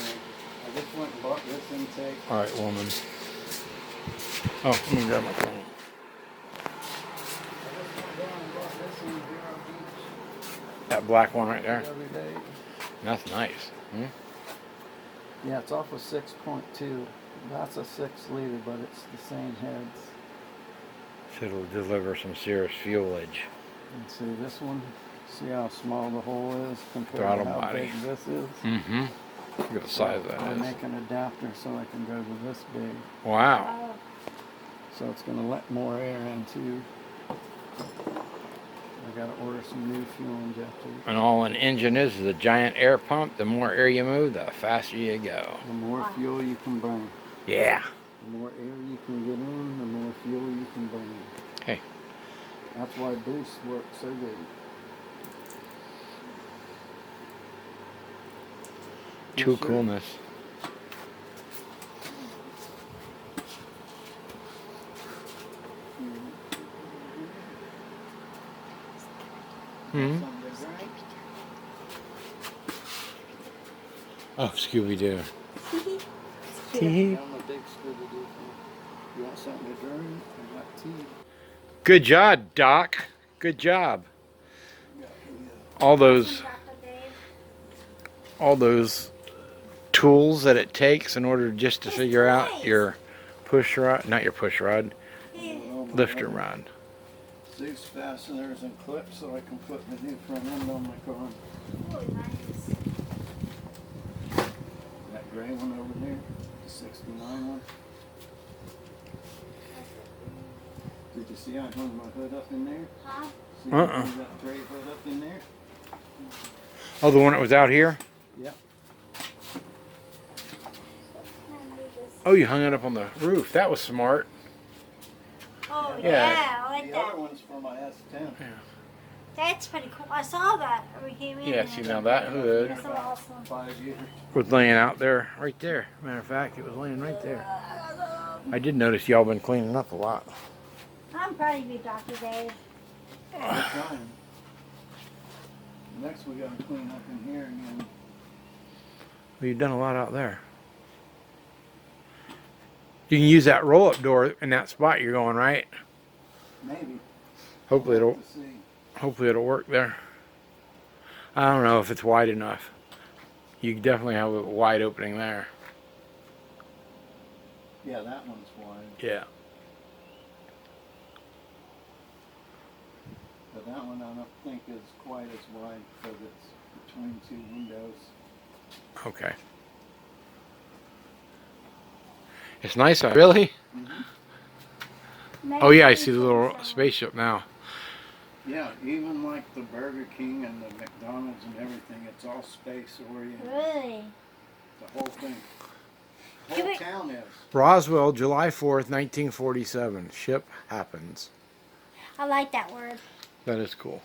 I just went and bought this intake. Alright, woman. Oh, let me grab my phone. That black one right there? Every day. That's nice. Hmm? Yeah, it's off of 6.2. That's a 6 liter, but it's the same heads. So it'll deliver some serious fuelage. And see this one? See how small the hole is compared Throttle to how body. big this is? Mm-hmm. Look at the size I that is. make an adapter so I can go to this big. Wow. Oh, So it's going to let more air in too. I got to order some new fuel injectors. And all an engine is a giant air pump. The more air you move, the faster you go. The more fuel you can burn. Yeah. The more air you can get in, the more fuel you can burn. Hey. That's why boosts work so good. True Yes, sir. coolness. Hmm? Oh, Scooby-Doo. Yeah, I'm a big Scooby-Doo fan. You want something to drink? I got tea. Good job, Doc. Good job. All those tools that it takes in order just to figure out your push rod, not your push rod, lifter rod. Zeus fasteners and clips so I can put the new front end on my car. Oh, nice. That gray one over there, the 69 one. Did you see I hung my hood up in there? Huh? See I hung that gray hood up in there? Oh, the one that was out here? Yep. Oh, you hung it up on the roof. That was smart. Oh, Yeah. yeah, I like The that. other one's for my S10. Yeah. That's pretty cool. I saw that when we came in. Yeah, see now that hood That's so awesome. 5 years. was laying out there, right there. Matter of fact, it was laying right there. I did notice y'all been cleaning up a lot. I'm proud of you, Dr. Dave. I'm trying. Next we gotta clean up in here again. Well, you've done a lot out there. You can use that roll-up door in that spot you're going, right? Maybe. Hopefully We'll it'll have to see. hopefully it'll work there. I don't know if it's wide enough. You definitely have a wide opening there. Yeah, that one's wide. Yeah. But that one I don't think is quite as wide because it's between two windows. Okay. It's nice out. Really? Mm-hmm. Oh yeah, I see the little spaceship now. Yeah, even like the Burger King and the McDonald's and everything, it's all space oriented. Really? The whole thing. The Give whole it- town is. Roswell, July 4th, 1947. Ship happens. I like that word. That is cool.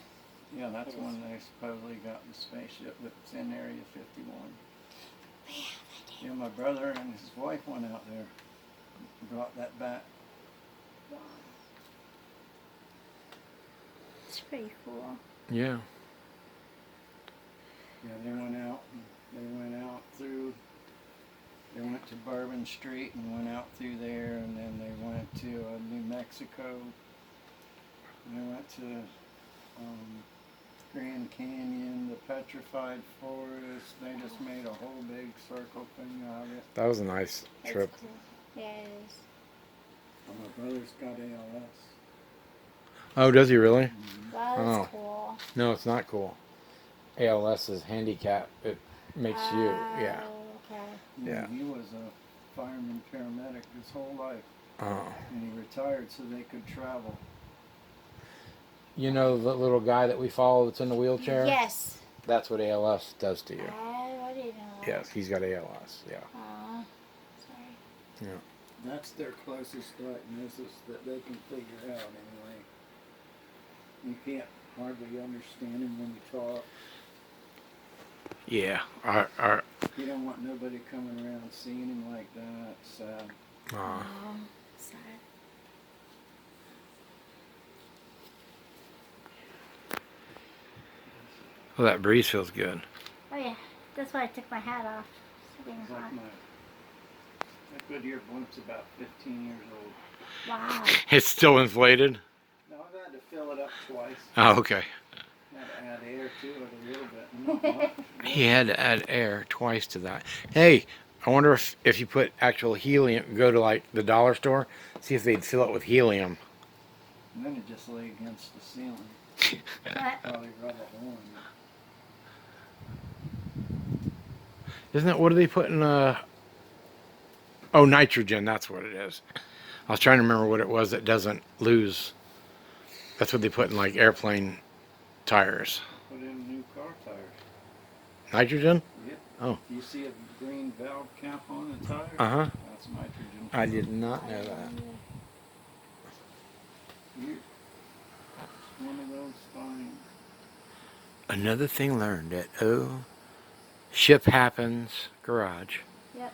Yeah, that's when they supposedly got the spaceship that's in Area 51. Yeah, my brother and his wife went out there and brought that back. It's pretty cool. Yeah. Yeah, they went out through, they went to Bourbon Street and went out through there, and then they went to New Mexico. And they went to Grand Canyon, the Petrified Forest. They just made a whole big circle thing out of it. That was a nice That's trip. cool. Yeah, it is. And my brother's got ALS. Oh, does he really? Wow, that's Oh. cool. No, it's not cool. ALS is handicap. It makes you, yeah. Okay. Yeah. He was a fireman paramedic his whole life, Oh. and he retired so they could travel. You know the little guy that we follow that's in the wheelchair? Yes. That's what ALS does to you. I didn't know that. Yes, he's got ALS, yeah. Aw, sorry. Yeah. That's their closest diagnosis that they can figure out anyway. You can't hardly understand him when you talk. Yeah. You don't want nobody coming around seeing him like that. So Sorry. Well, that breeze feels good. Oh yeah, that's why I took my hat off. It's being it's hot. like that Goodyear blimp's about 15 years old. Wow. It's still inflated? No, I've had to fill it up twice. Oh, okay. Had to add air to it a little bit. Not much. He had to add air twice to that. Hey, I wonder if you put actual helium, go to like the dollar store, see if they'd fill it with helium. And then it just lay against the ceiling. What? Probably rub a hole in it. Isn't that, what do they put in, oh, nitrogen, that's what it is. I was trying to remember what it was that doesn't lose. That's what they put in like airplane tires. Put in new car tires. Nitrogen? Yep. Oh. You see a green valve cap on the tire? Uh-huh. That's nitrogen. I did not know that. It's one of those things. Another thing learned at Ship Happens Garage. Yep.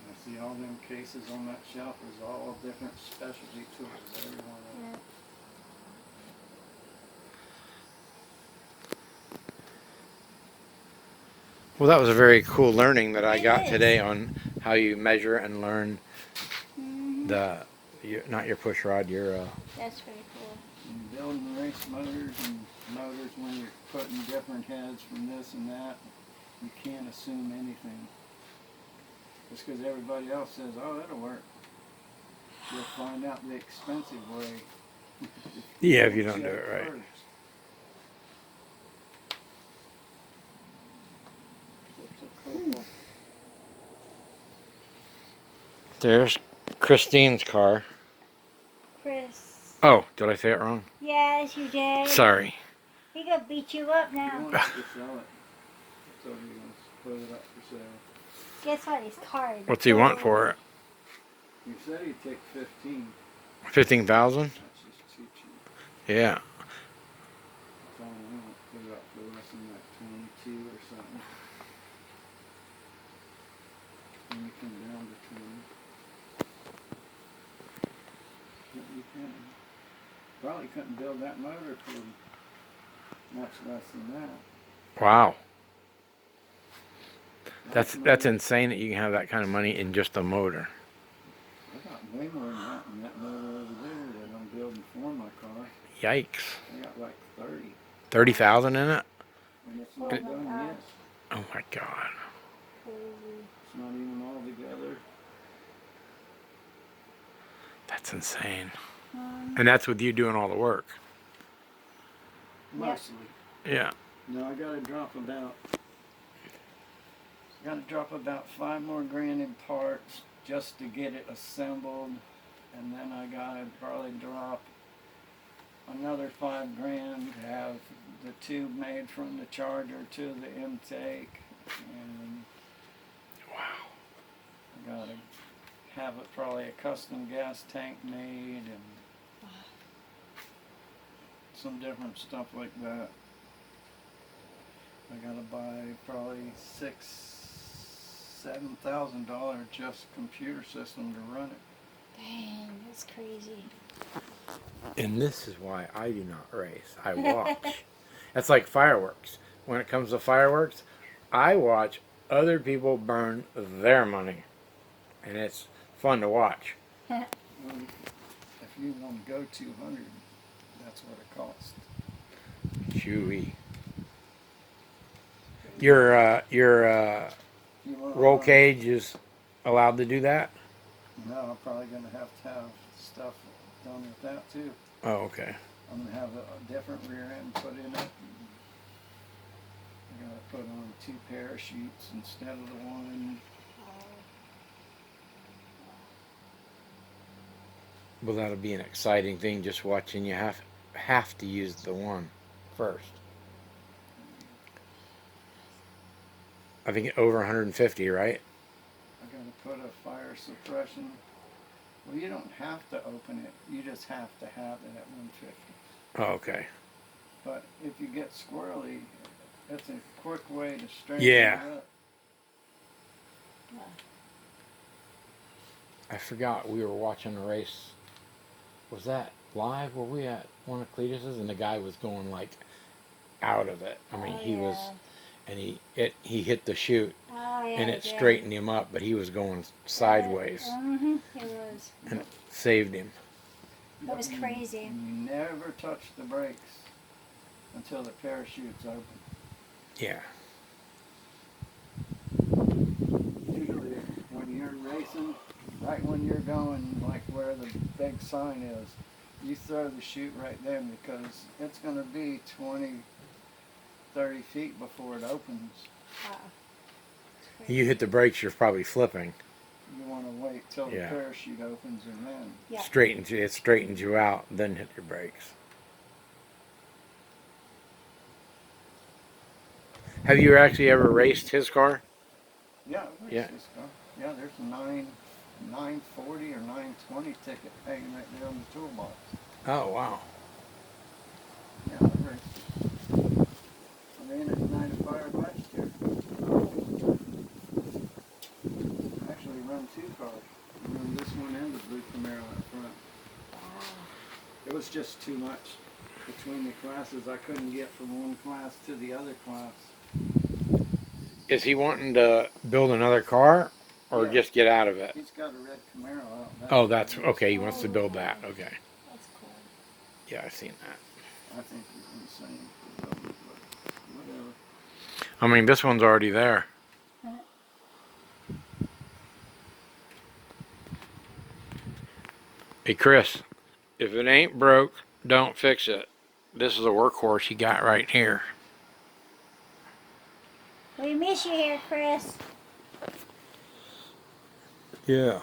I see all them cases on that shelf. There's all different specialty tools. Every one of them. Yep. Well, that was a very cool learning that I It got is. today on how you measure and learn Mhm. not your push rod, your That's pretty cool. And building race motors and motors when you're putting different heads from this and that, you can't assume anything. Just because everybody else says, oh, that'll work. You'll find out the expensive way. Yeah, if you don't do check it right. first. It's a couple. There's Christine's car. Chris. Oh, did I say it wrong? Yes, you did. Sorry. He gonna beat you up He now. wants to sell it. So he wants to put it up for sale. Guess what? His card. What's he want for it? He said he'd take 15. 15,000? That's just too cheap. Yeah. I told him I won't put it up for less than like 22 or something. And you come down to 20. But you can. Probably couldn't build that motor for much less than that. Wow. That That's motor- insane that you can have that kind of money in just a motor. I got way more than that in that motor over there that I'm building for my car. Yikes. I got like 30. 30,000 in it? And it's not Oh my done gosh. yet. Oh my god. Crazy. It's not even all together. That's insane. Um, And that's with you doing all the work. Mostly. Yeah. No, I gotta drop about 5 more grand in parts just to get it assembled, and then I gotta probably drop another 5 grand to have the tube made from the charger to the intake, and Wow. I gotta have it probably a custom gas tank made and some different stuff like that. I gotta buy probably $7,000 just computer system to run it. dang, that's crazy. And this is why I do not race. I watch. That's like fireworks. When it comes to fireworks, I watch other people burn their money. And it's fun to watch. Well, if you want to go 200, that's what it costs. Chewy. Your You wanna roll run- cage is allowed to do that? No, I'm probably gonna have stuff done with that too. Oh, okay. I'm gonna have a different rear end put in it. I gotta put on 2 parachutes instead of the one. Well, that'll be an exciting thing just watching you have to use the one first. I think over 150, right? I gotta put a fire suppression. Well, you don't have to open it. You just have to have it at 150. Oh, okay. But if you get squirrely, that's a quick way to straighten Yeah. it up. I forgot we were watching a race. Was that live? Were we at one of Cletus's and the guy was going like out of it? I mean, Oh, he was, yeah. and he hit the chute Oh, yeah, and it yeah. straightened him up, but he was going sideways Mm-hmm, it was. and it saved him. That was crazy. You never touch the brakes until the parachute's open. Yeah. Usually when you're racing, right when you're going like where the big sign is, you throw the chute right there because it's going to be 20, 30 feet before it opens. Wow. It's crazy. You hit the brakes, you're probably flipping. You want to wait till Yeah. the parachute opens and then. Yeah. It straightens you out, then hit your brakes. Have you actually ever raced his car? Yeah, Yeah. Yeah, there's a 940 or 920 ticket hanging right there on the toolbox. Oh, wow. Yeah, I ran it night of fire last year. Actually run 2 cars. I run this one and the blue Camaro up front. It was just too much between the classes. I couldn't get from one class to the other class. Is he wanting to build another car or Yeah. just get out of it? He's got a red Camaro out back. Oh, that's okay. He wants to build that. Okay. That's cool. Yeah, I've seen that. I think he's insane for building, but whatever. I mean, this one's already there. Hey, Chris, if it ain't broke, don't fix it. This is a workhorse you got right here. We miss you here, Chris. Yeah.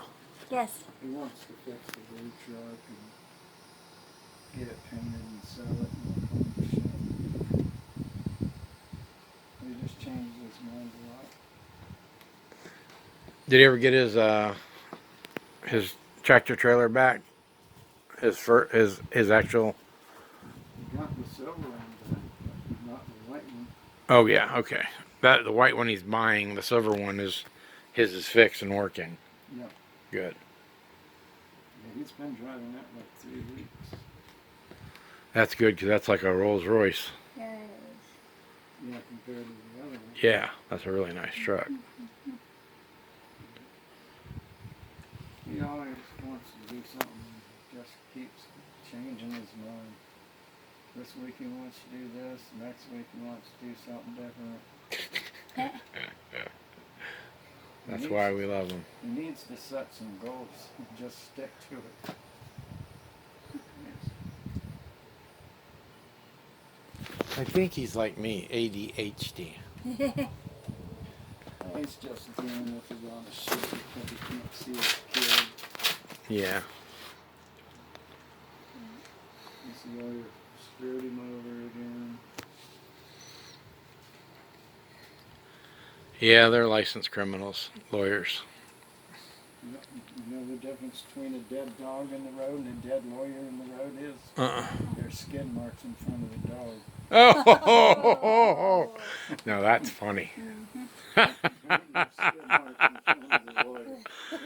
Yes. He wants to fix the blue truck and get it painted and sell it and all kinds of shit. He just changed his mind a lot. Did he ever get his tractor trailer back? His actual. He got the silver one back, but not the white one. Oh yeah, okay. That the white one he's buying. The silver one is his is fixed and working. Yeah. Good. Yeah, he's been driving that like 3 weeks. That's good because that's like a Rolls Royce. Yes. Yeah, compared to the other one. Yeah, that's a really nice truck. He always wants to do something, just keeps changing his mind. This week he wants to do this, next week he wants to do something different. That's why we love him. He needs to set some goals and just stick to it. I think he's like me, ADHD. He's just dealing with a lot of shit because he can't see his kid. Yeah. His lawyer screwed him over again. Yeah, they're licensed criminals, lawyers. You know the difference between a dead dog in the road and a dead lawyer in the road is? Uh-uh. There's skid marks in front of the dog. Oh, no, that's funny. Skid marks in front of the lawyer.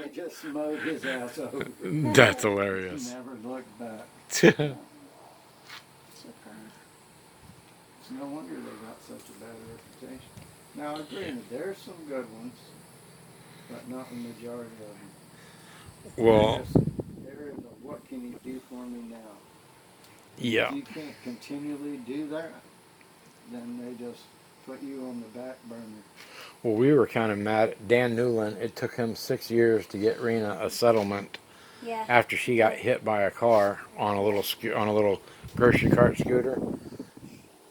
They just mowed his ass over. That's hilarious. Never looked back. So funny. It's no wonder they got such a bad reputation. Now, granted, there's some good ones, but not the majority of them. Well, They're in the what can you do for me now? yeah. If you can't continually do that, then they just put you on the back burner. Well, we were kind of mad at Dan Newland. It took him 6 years to get Rena a settlement Yeah. after she got hit by a car on a little grocery cart scooter.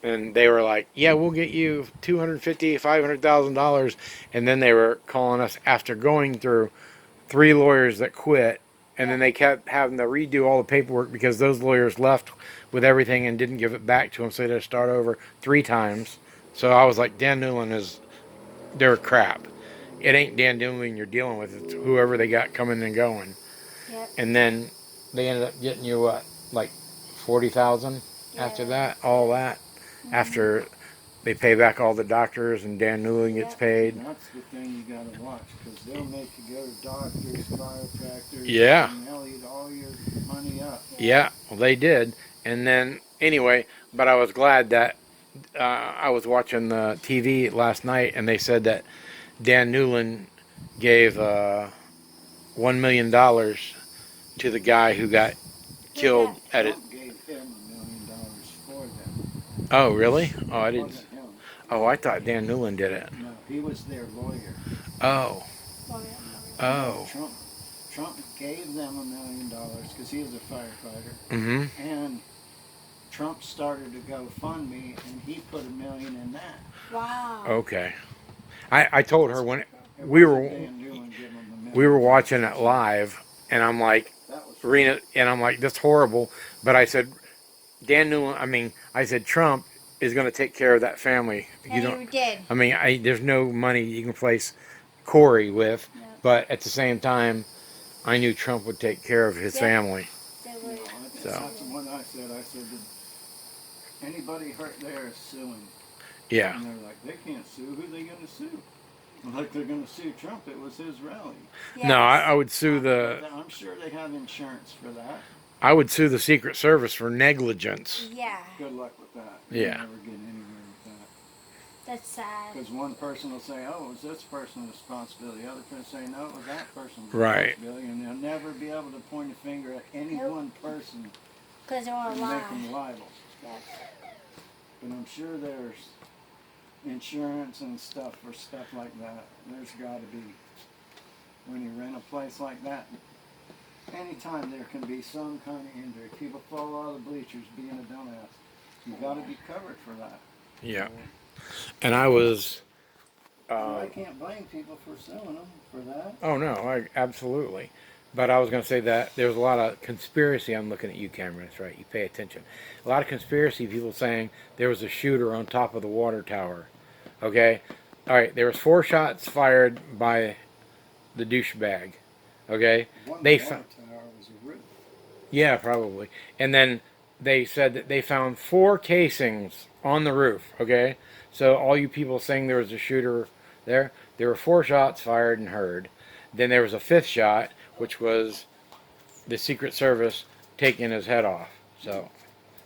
And they were like, "Yeah, we'll get you $250,000, $500,000." And then they were calling us after going through 3 lawyers that quit, and then they kept having to redo all the paperwork because those lawyers left with everything and didn't give it back to them, so they had to start over 3 times. So I was like, Dan Newland they're crap. It ain't Dan Newland you're dealing with; it's whoever they got coming and going. Yep. And then they ended up getting you what, like 40,000 after that, all that. After they pay back all the doctors and Dan Newland gets paid. And that's the thing you gotta watch, because they'll make you go to doctors, chiropractors, Yeah. and they'll eat all your money up. Yeah, well, they did. And then, anyway, but I was glad that I was watching the TV last night and they said that Dan Newland gave $1 million to the guy who got killed at it. Trump gave him $1 million for them. Oh, really? Oh, I It didn't. wasn't him. Oh, I thought Dan Newland did it. No, he was their lawyer. Oh. Oh, Oh. Trump gave them $1 million because he was a firefighter. Mm-hmm. And Trump started a GoFundMe, and he put $1 million in that. wow. Okay. I told her when It we wasn't were Dan Newland giving him $1 million. we were watching it live, and I'm like, That was Rena, and I'm like, that's horrible. But I said, Dan Newland, I said, Trump is going to take care of that family. And you did. There's no money you can replace Corey with, No. but at the same time, I knew Trump would take care of his Yeah. family. They No, were. So. that's what I said. I said, anybody hurt there is suing. Yeah. And they're like, they can't sue. Who are they going to sue? I'm like, they're going to sue Trump. It was his rally. Yes. No, I would sue the I'm sure they have insurance for that. I would sue the Secret Service for negligence. Yeah. Good luck with that. Yeah. You'll never get anywhere with That's sad. Because one person will say, oh, it was this person's responsibility. The other person will say, no, it was that person's Right. responsibility. And they'll never be able to point a finger at any one person Because they're all and make alive. them liable. Yep. But I'm sure there's insurance and stuff for stuff like that. There's got to be. When you rent a place like that, anytime there can be some kind of injury, people fall out of the bleachers being a dumbass, you got to be covered for that. Yeah. And I was. I can't blame people for suing them for that. Oh no, absolutely. But I was going to say that there's a lot of conspiracy. I'm looking at you, Cameron. That's right. You pay attention. A lot of conspiracy people saying there was a shooter on top of the water tower. Okay. All right. There was 4 shots fired by the douchebag. Okay. One They water found. tower was a roof. Yeah, probably. And then they said that they found 4 casings on the roof. Okay. So all you people saying there was a shooter there were 4 shots fired and heard. Then there was a 5th shot, which was the Secret Service taking his head off. So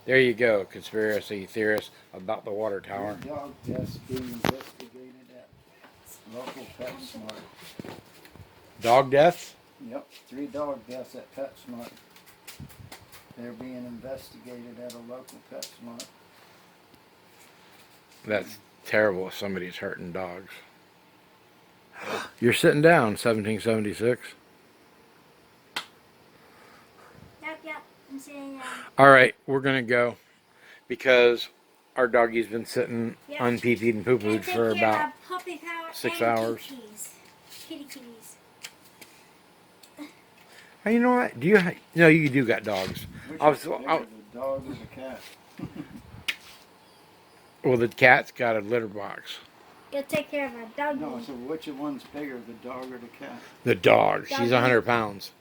there you go, conspiracy theorists about the water tower. 3 dog deaths being investigated at local PetSmart. Dog deaths? Yep, 3 dog deaths at PetSmart. They're being investigated at a local PetSmart. That's terrible if somebody's hurting dogs. You're sitting down, 1776. Yep. I'm saying All right, we're going to go because our doggie's been sitting Yep. unpee-peed and poo-pooed for about puppy power 6 and hours. Kitties. Hey, you know what? No, you do got dogs. Which I is was, bigger, the dog or the cat? well, the cat's got a litter box. Go take care of a doggy. No, so which one's bigger, the dog or the cat? The dog. She's Doggy. 100 pounds.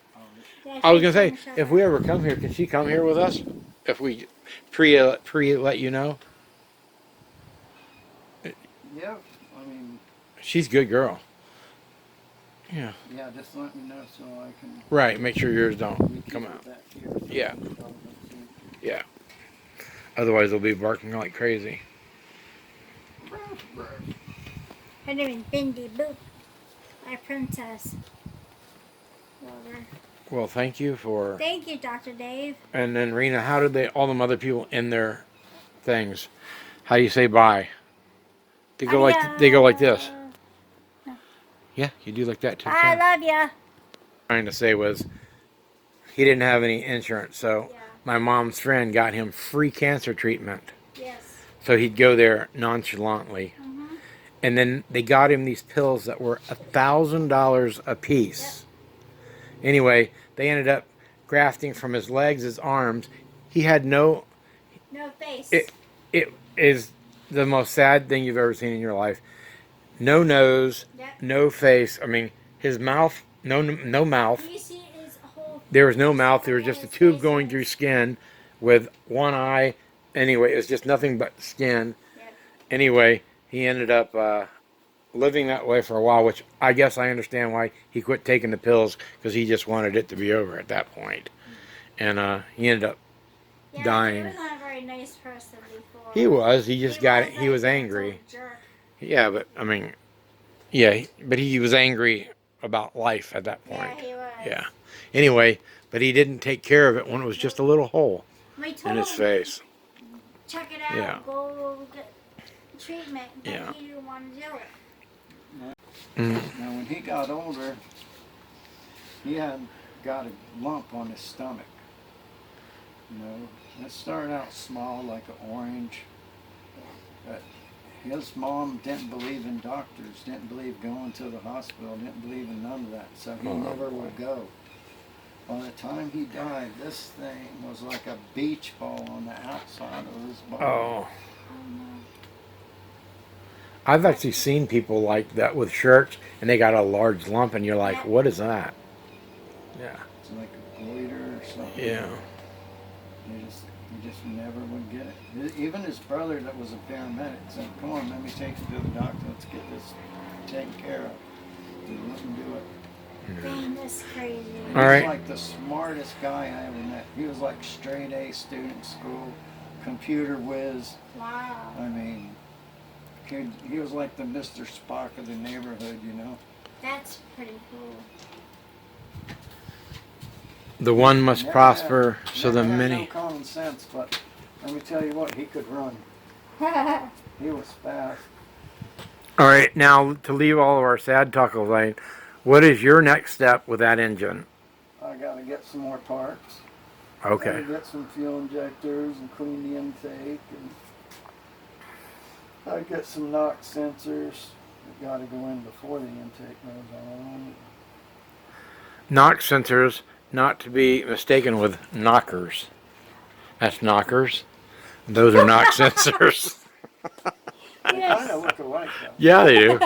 Yeah, I was she's gonna on say, the if shower. we ever come here, can she come here with us? If we pre let you know, Yeah, I mean, she's a good girl. Yeah. yeah, just let me know so I can. Right. Make sure yours don't We keep come it out. back here so Yeah. the dog don't see. Yeah. Otherwise, they'll be barking like crazy. Her name is Bindi Boop. My princess. Love her. Well, thank you for. Thank you, Dr. Dave. And then Rena, how did they? All them other people in their things. How do you say bye? They go like they go like this. Yeah, you do like that too. I Sam. love ya. Trying to say was he didn't have any insurance, so Yeah. my mom's friend got him free cancer treatment. Yes. So he'd go there nonchalantly. And then they got him these pills that were $1,000 a piece. Anyway, they ended up grafting from his legs, his arms. He had no. No face. It is the most sad thing you've ever seen in your life. No nose, Yep. no face. I mean, his mouth, no mouth. You see his whole. There was no mouth. There was just a tube going through skin with one eye. Anyway, it was just nothing but skin. Yep. Anyway, he ended up living that way for a while, which I guess I understand why he quit taking the pills, because he just wanted it to be over at that point. And he ended up Yeah, dying. He was not a very nice person before. He was. He just got it. was He like was a angry. total jerk. Yeah, but I mean, yeah, but he was angry about life at that point. Yeah, he was. Yeah. Anyway, but he didn't take care of it when it was just a little hole We in told his him, face. check it out, Yeah. go get treatment, but Yeah. he didn't want to do it. Now, when he got older, he had got a lump on his stomach. You know, it started out small, like an orange. But his mom didn't believe in doctors, didn't believe going to the hospital, didn't believe in none of that, so he never would go. By the time he died, this thing was like a beach ball on the outside of his body. Oh. I've actually seen people like that with shirts, and they got a large lump, and you're like, what is that? Yeah. It's like a goiter or something. Yeah. He just never would get it. Even his brother that was a paramedic said, come on, let me take you to the doctor, let's get this taken care of. He wouldn't do it. Dang, that's crazy. He All was right. like the smartest guy I ever met. He was like straight A student in school, computer whiz. Wow. I mean, He was like the Mr. Spock of the neighborhood, you know. That's pretty cool. The one must Never prosper, had- so the never had many. No common sense, but let me tell you what, he could run. He was fast. All right, now to leave all of our sad talk alone, what is your next step with that engine? I gotta get some more parts. Okay. Gotta get some fuel injectors and clean the intake, and I get some NOx sensors that gotta go in before the intake goes on. NOx sensors, not to be mistaken with knockers. That's knockers. Those are NOx sensors. They kind of look alike though. Yeah, they do.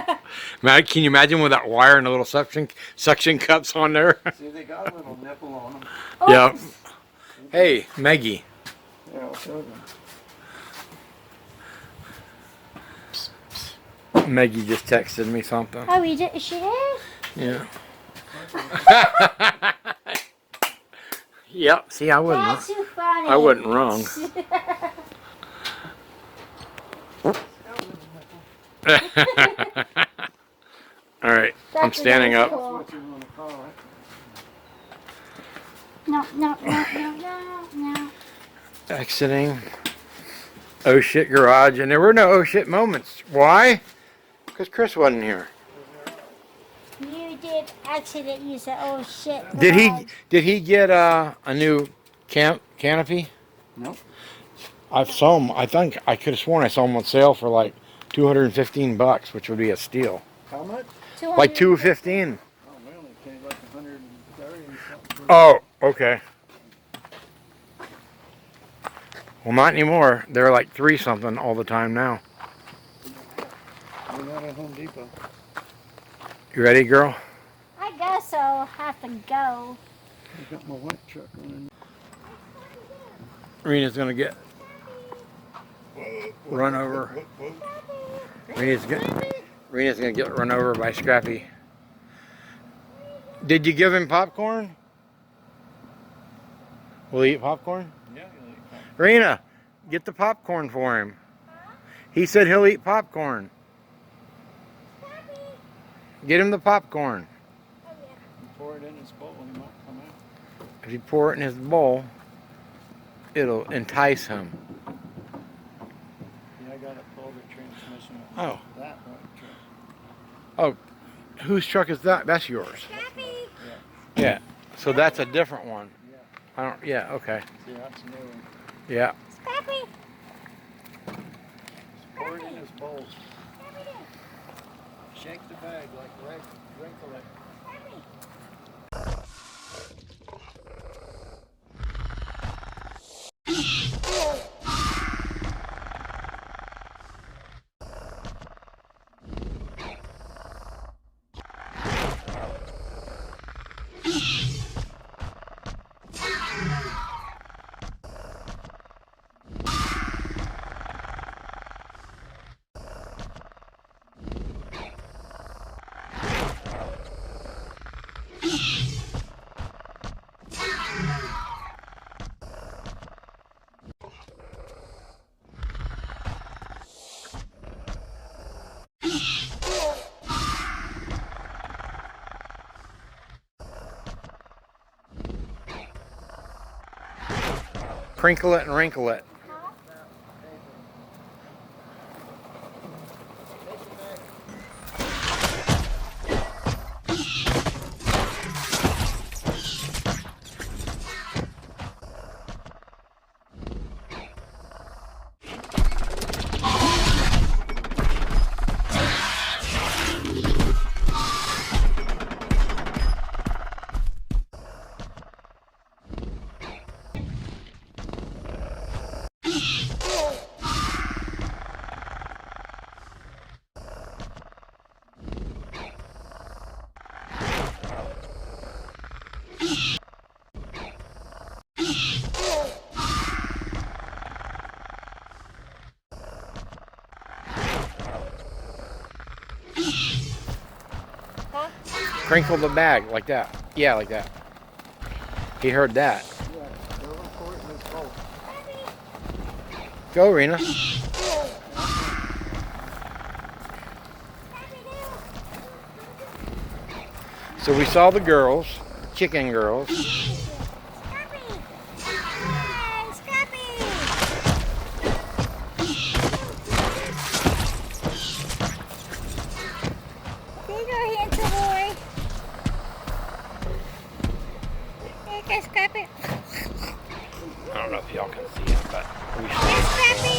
Man, can you imagine with that wire and the little suction cups on there? See, they got a little nipple on them. Yep. Hey, Maggie. Yeah, I'll show them. Maggie just texted me something. Oh, we did. She did? Yeah. Yep. See, I That's too funny. I wasn't wrong. All right, I'm That's standing up. cool. That's what you want to call it. No, no, no, no, no, no. Exiting. Oh shit garage, and there were no oh shit moments. Why? Because Chris wasn't here. You did accident use that oh shit. Did garage. he get a new canopy? Nope. I saw him. I think I could have sworn I saw him on sale for like $215, which would be a steal. How much? Like $215. Oh, we only paid like 130 and something. Oh, okay. Well, not anymore. They're like $3 something all the time now. We're not at Home Depot. You ready, girl? I guess so. Have to go. I got my white truck on. Rena's gonna get run over. Rena's gonna get run over by Scrappy. Did you give him popcorn? Will he eat popcorn? Yeah, Rena, get the popcorn for him. He said he'll eat popcorn. Get him the popcorn. pour it in his bowl and he might come out. If you pour it in his bowl, it'll entice him. Yeah, I gotta pull the transmission of Oh. that white truck. Oh, whose truck is that? That's yours. Yeah. So that's a different one. Yeah. I don't. Yeah. Okay. See, that's new. Yeah. Scrappy. Pour it in his bowl. Shake the bag like wrinkle it. Crinkle it and wrinkle it. Crinkle the bag like that. Yeah, like that. He heard that. Yeah, go and pour it in his bowl. Go, Rena. So we saw the girls, chicken girls. Scrappy! Hey, Scrappy! There you go, handsome boy. There you go, Scrappy. I don't know if y'all can see it, but we saw Hey, it. Scrappy!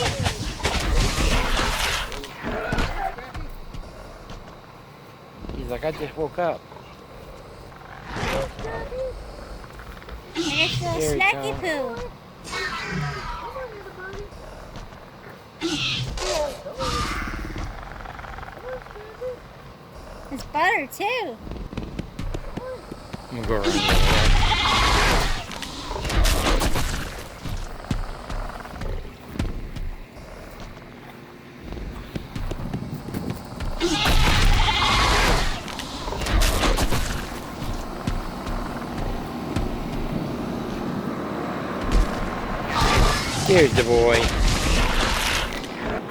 He's like, I just woke up. And it's little There he snacky comes. poo. It's butter too. I'm gonna go around the other way. Here's the boy.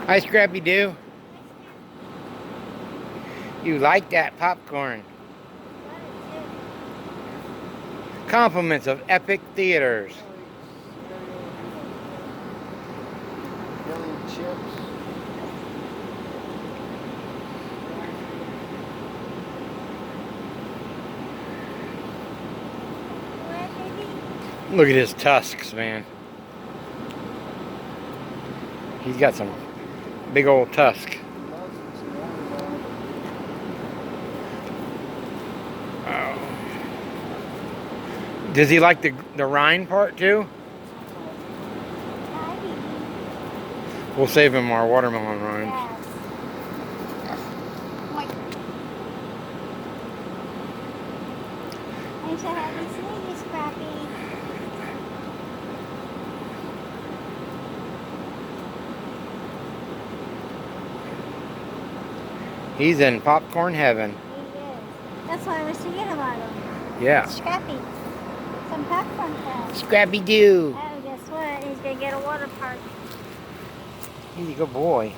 Hi, Scrappy Doo. You like that popcorn? Compliments of Epic Theaters. Jelly chips. What, baby? Look at his tusks, man. He's got some big old tusk. Oh. Does he like the rind part too? We'll save him our watermelon rinds. Yes. Wait. I'm so happy to see you, Scrappy. He's in popcorn heaven. He is. That's why I was thinking about him. Yeah. Scrappy. Some popcorn fell. Scrappy Doo. Oh, guess what? He's gonna get a water park. He's a good boy.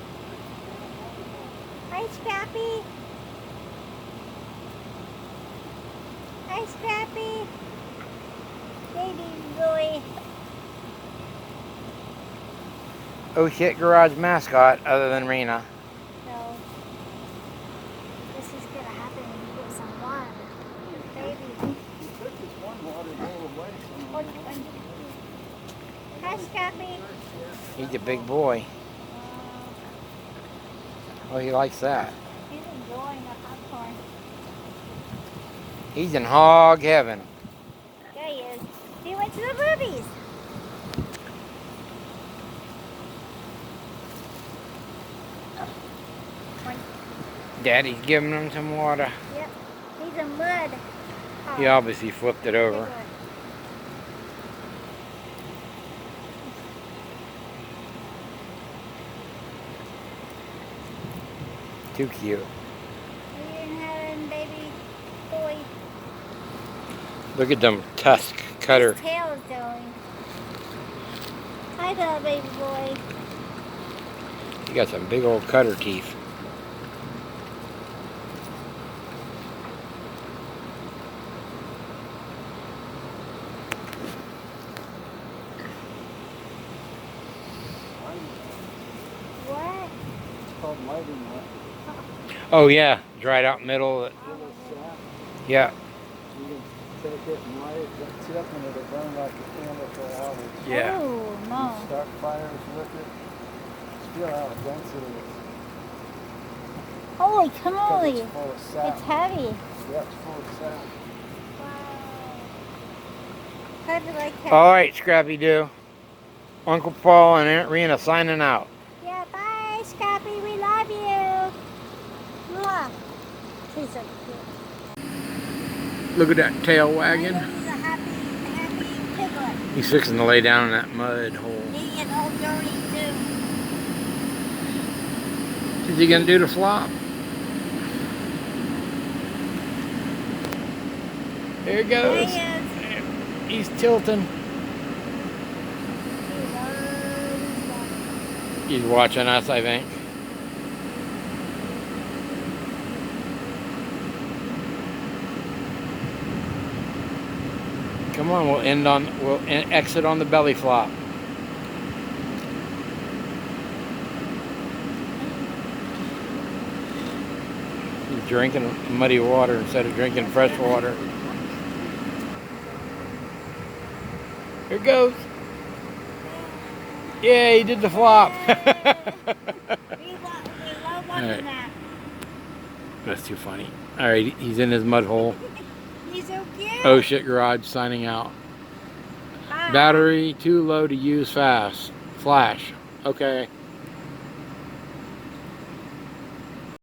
Hi, Scrappy. Hi, Scrappy. Baby boy. Oh shit, garage mascot other than RINA. No. This is gonna happen when you get some water. Baby. Hi, Scrappy. He's a big boy. Oh, he likes that. He's enjoying the popcorn. He's in hog heaven. There he is. He went to the movies. Daddy's giving him some water. Yep. He's in mud. He obviously flipped it over. Too cute. Are you in heaven, baby boy? Look at them tusk cutter. His tail is going. Hi there, baby boy. He got some big old cutter teeth. What? It's called lighting wet. Oh yeah, dried out middle. Yeah. You can take it and light it. See, that's when it'll burn like a candle for hours. Yeah. Oh, no. Start fires with it. Just feel how dense it is. Holy Because cannoli. it's full of sap. It's heavy. Yeah, it's full of sap. Wow. Heavy like heavy. All right, Scrappy Doo. Uncle Paul and Aunt RINA signing out. Yeah, bye, Scrappy. We love you. Mwah. He's so cute. Look at that tail wagging. He's a happy piglet. He's fixing to lay down in that mud hole. He getting all dirty, too. Is he gonna do the flop? There he There goes. he is. He's tilting. He's watching us, I think. Come on, we'll exit on the belly flop. He's drinking muddy water instead of drinking fresh water. Here it goes. Yeah, he did the flop. We love watching Alright. that. That's too funny. Alright, he's in his mud hole. He's so cute. Oh shit garage signing out. Bye. Battery too low to use fast. Flash. Okay.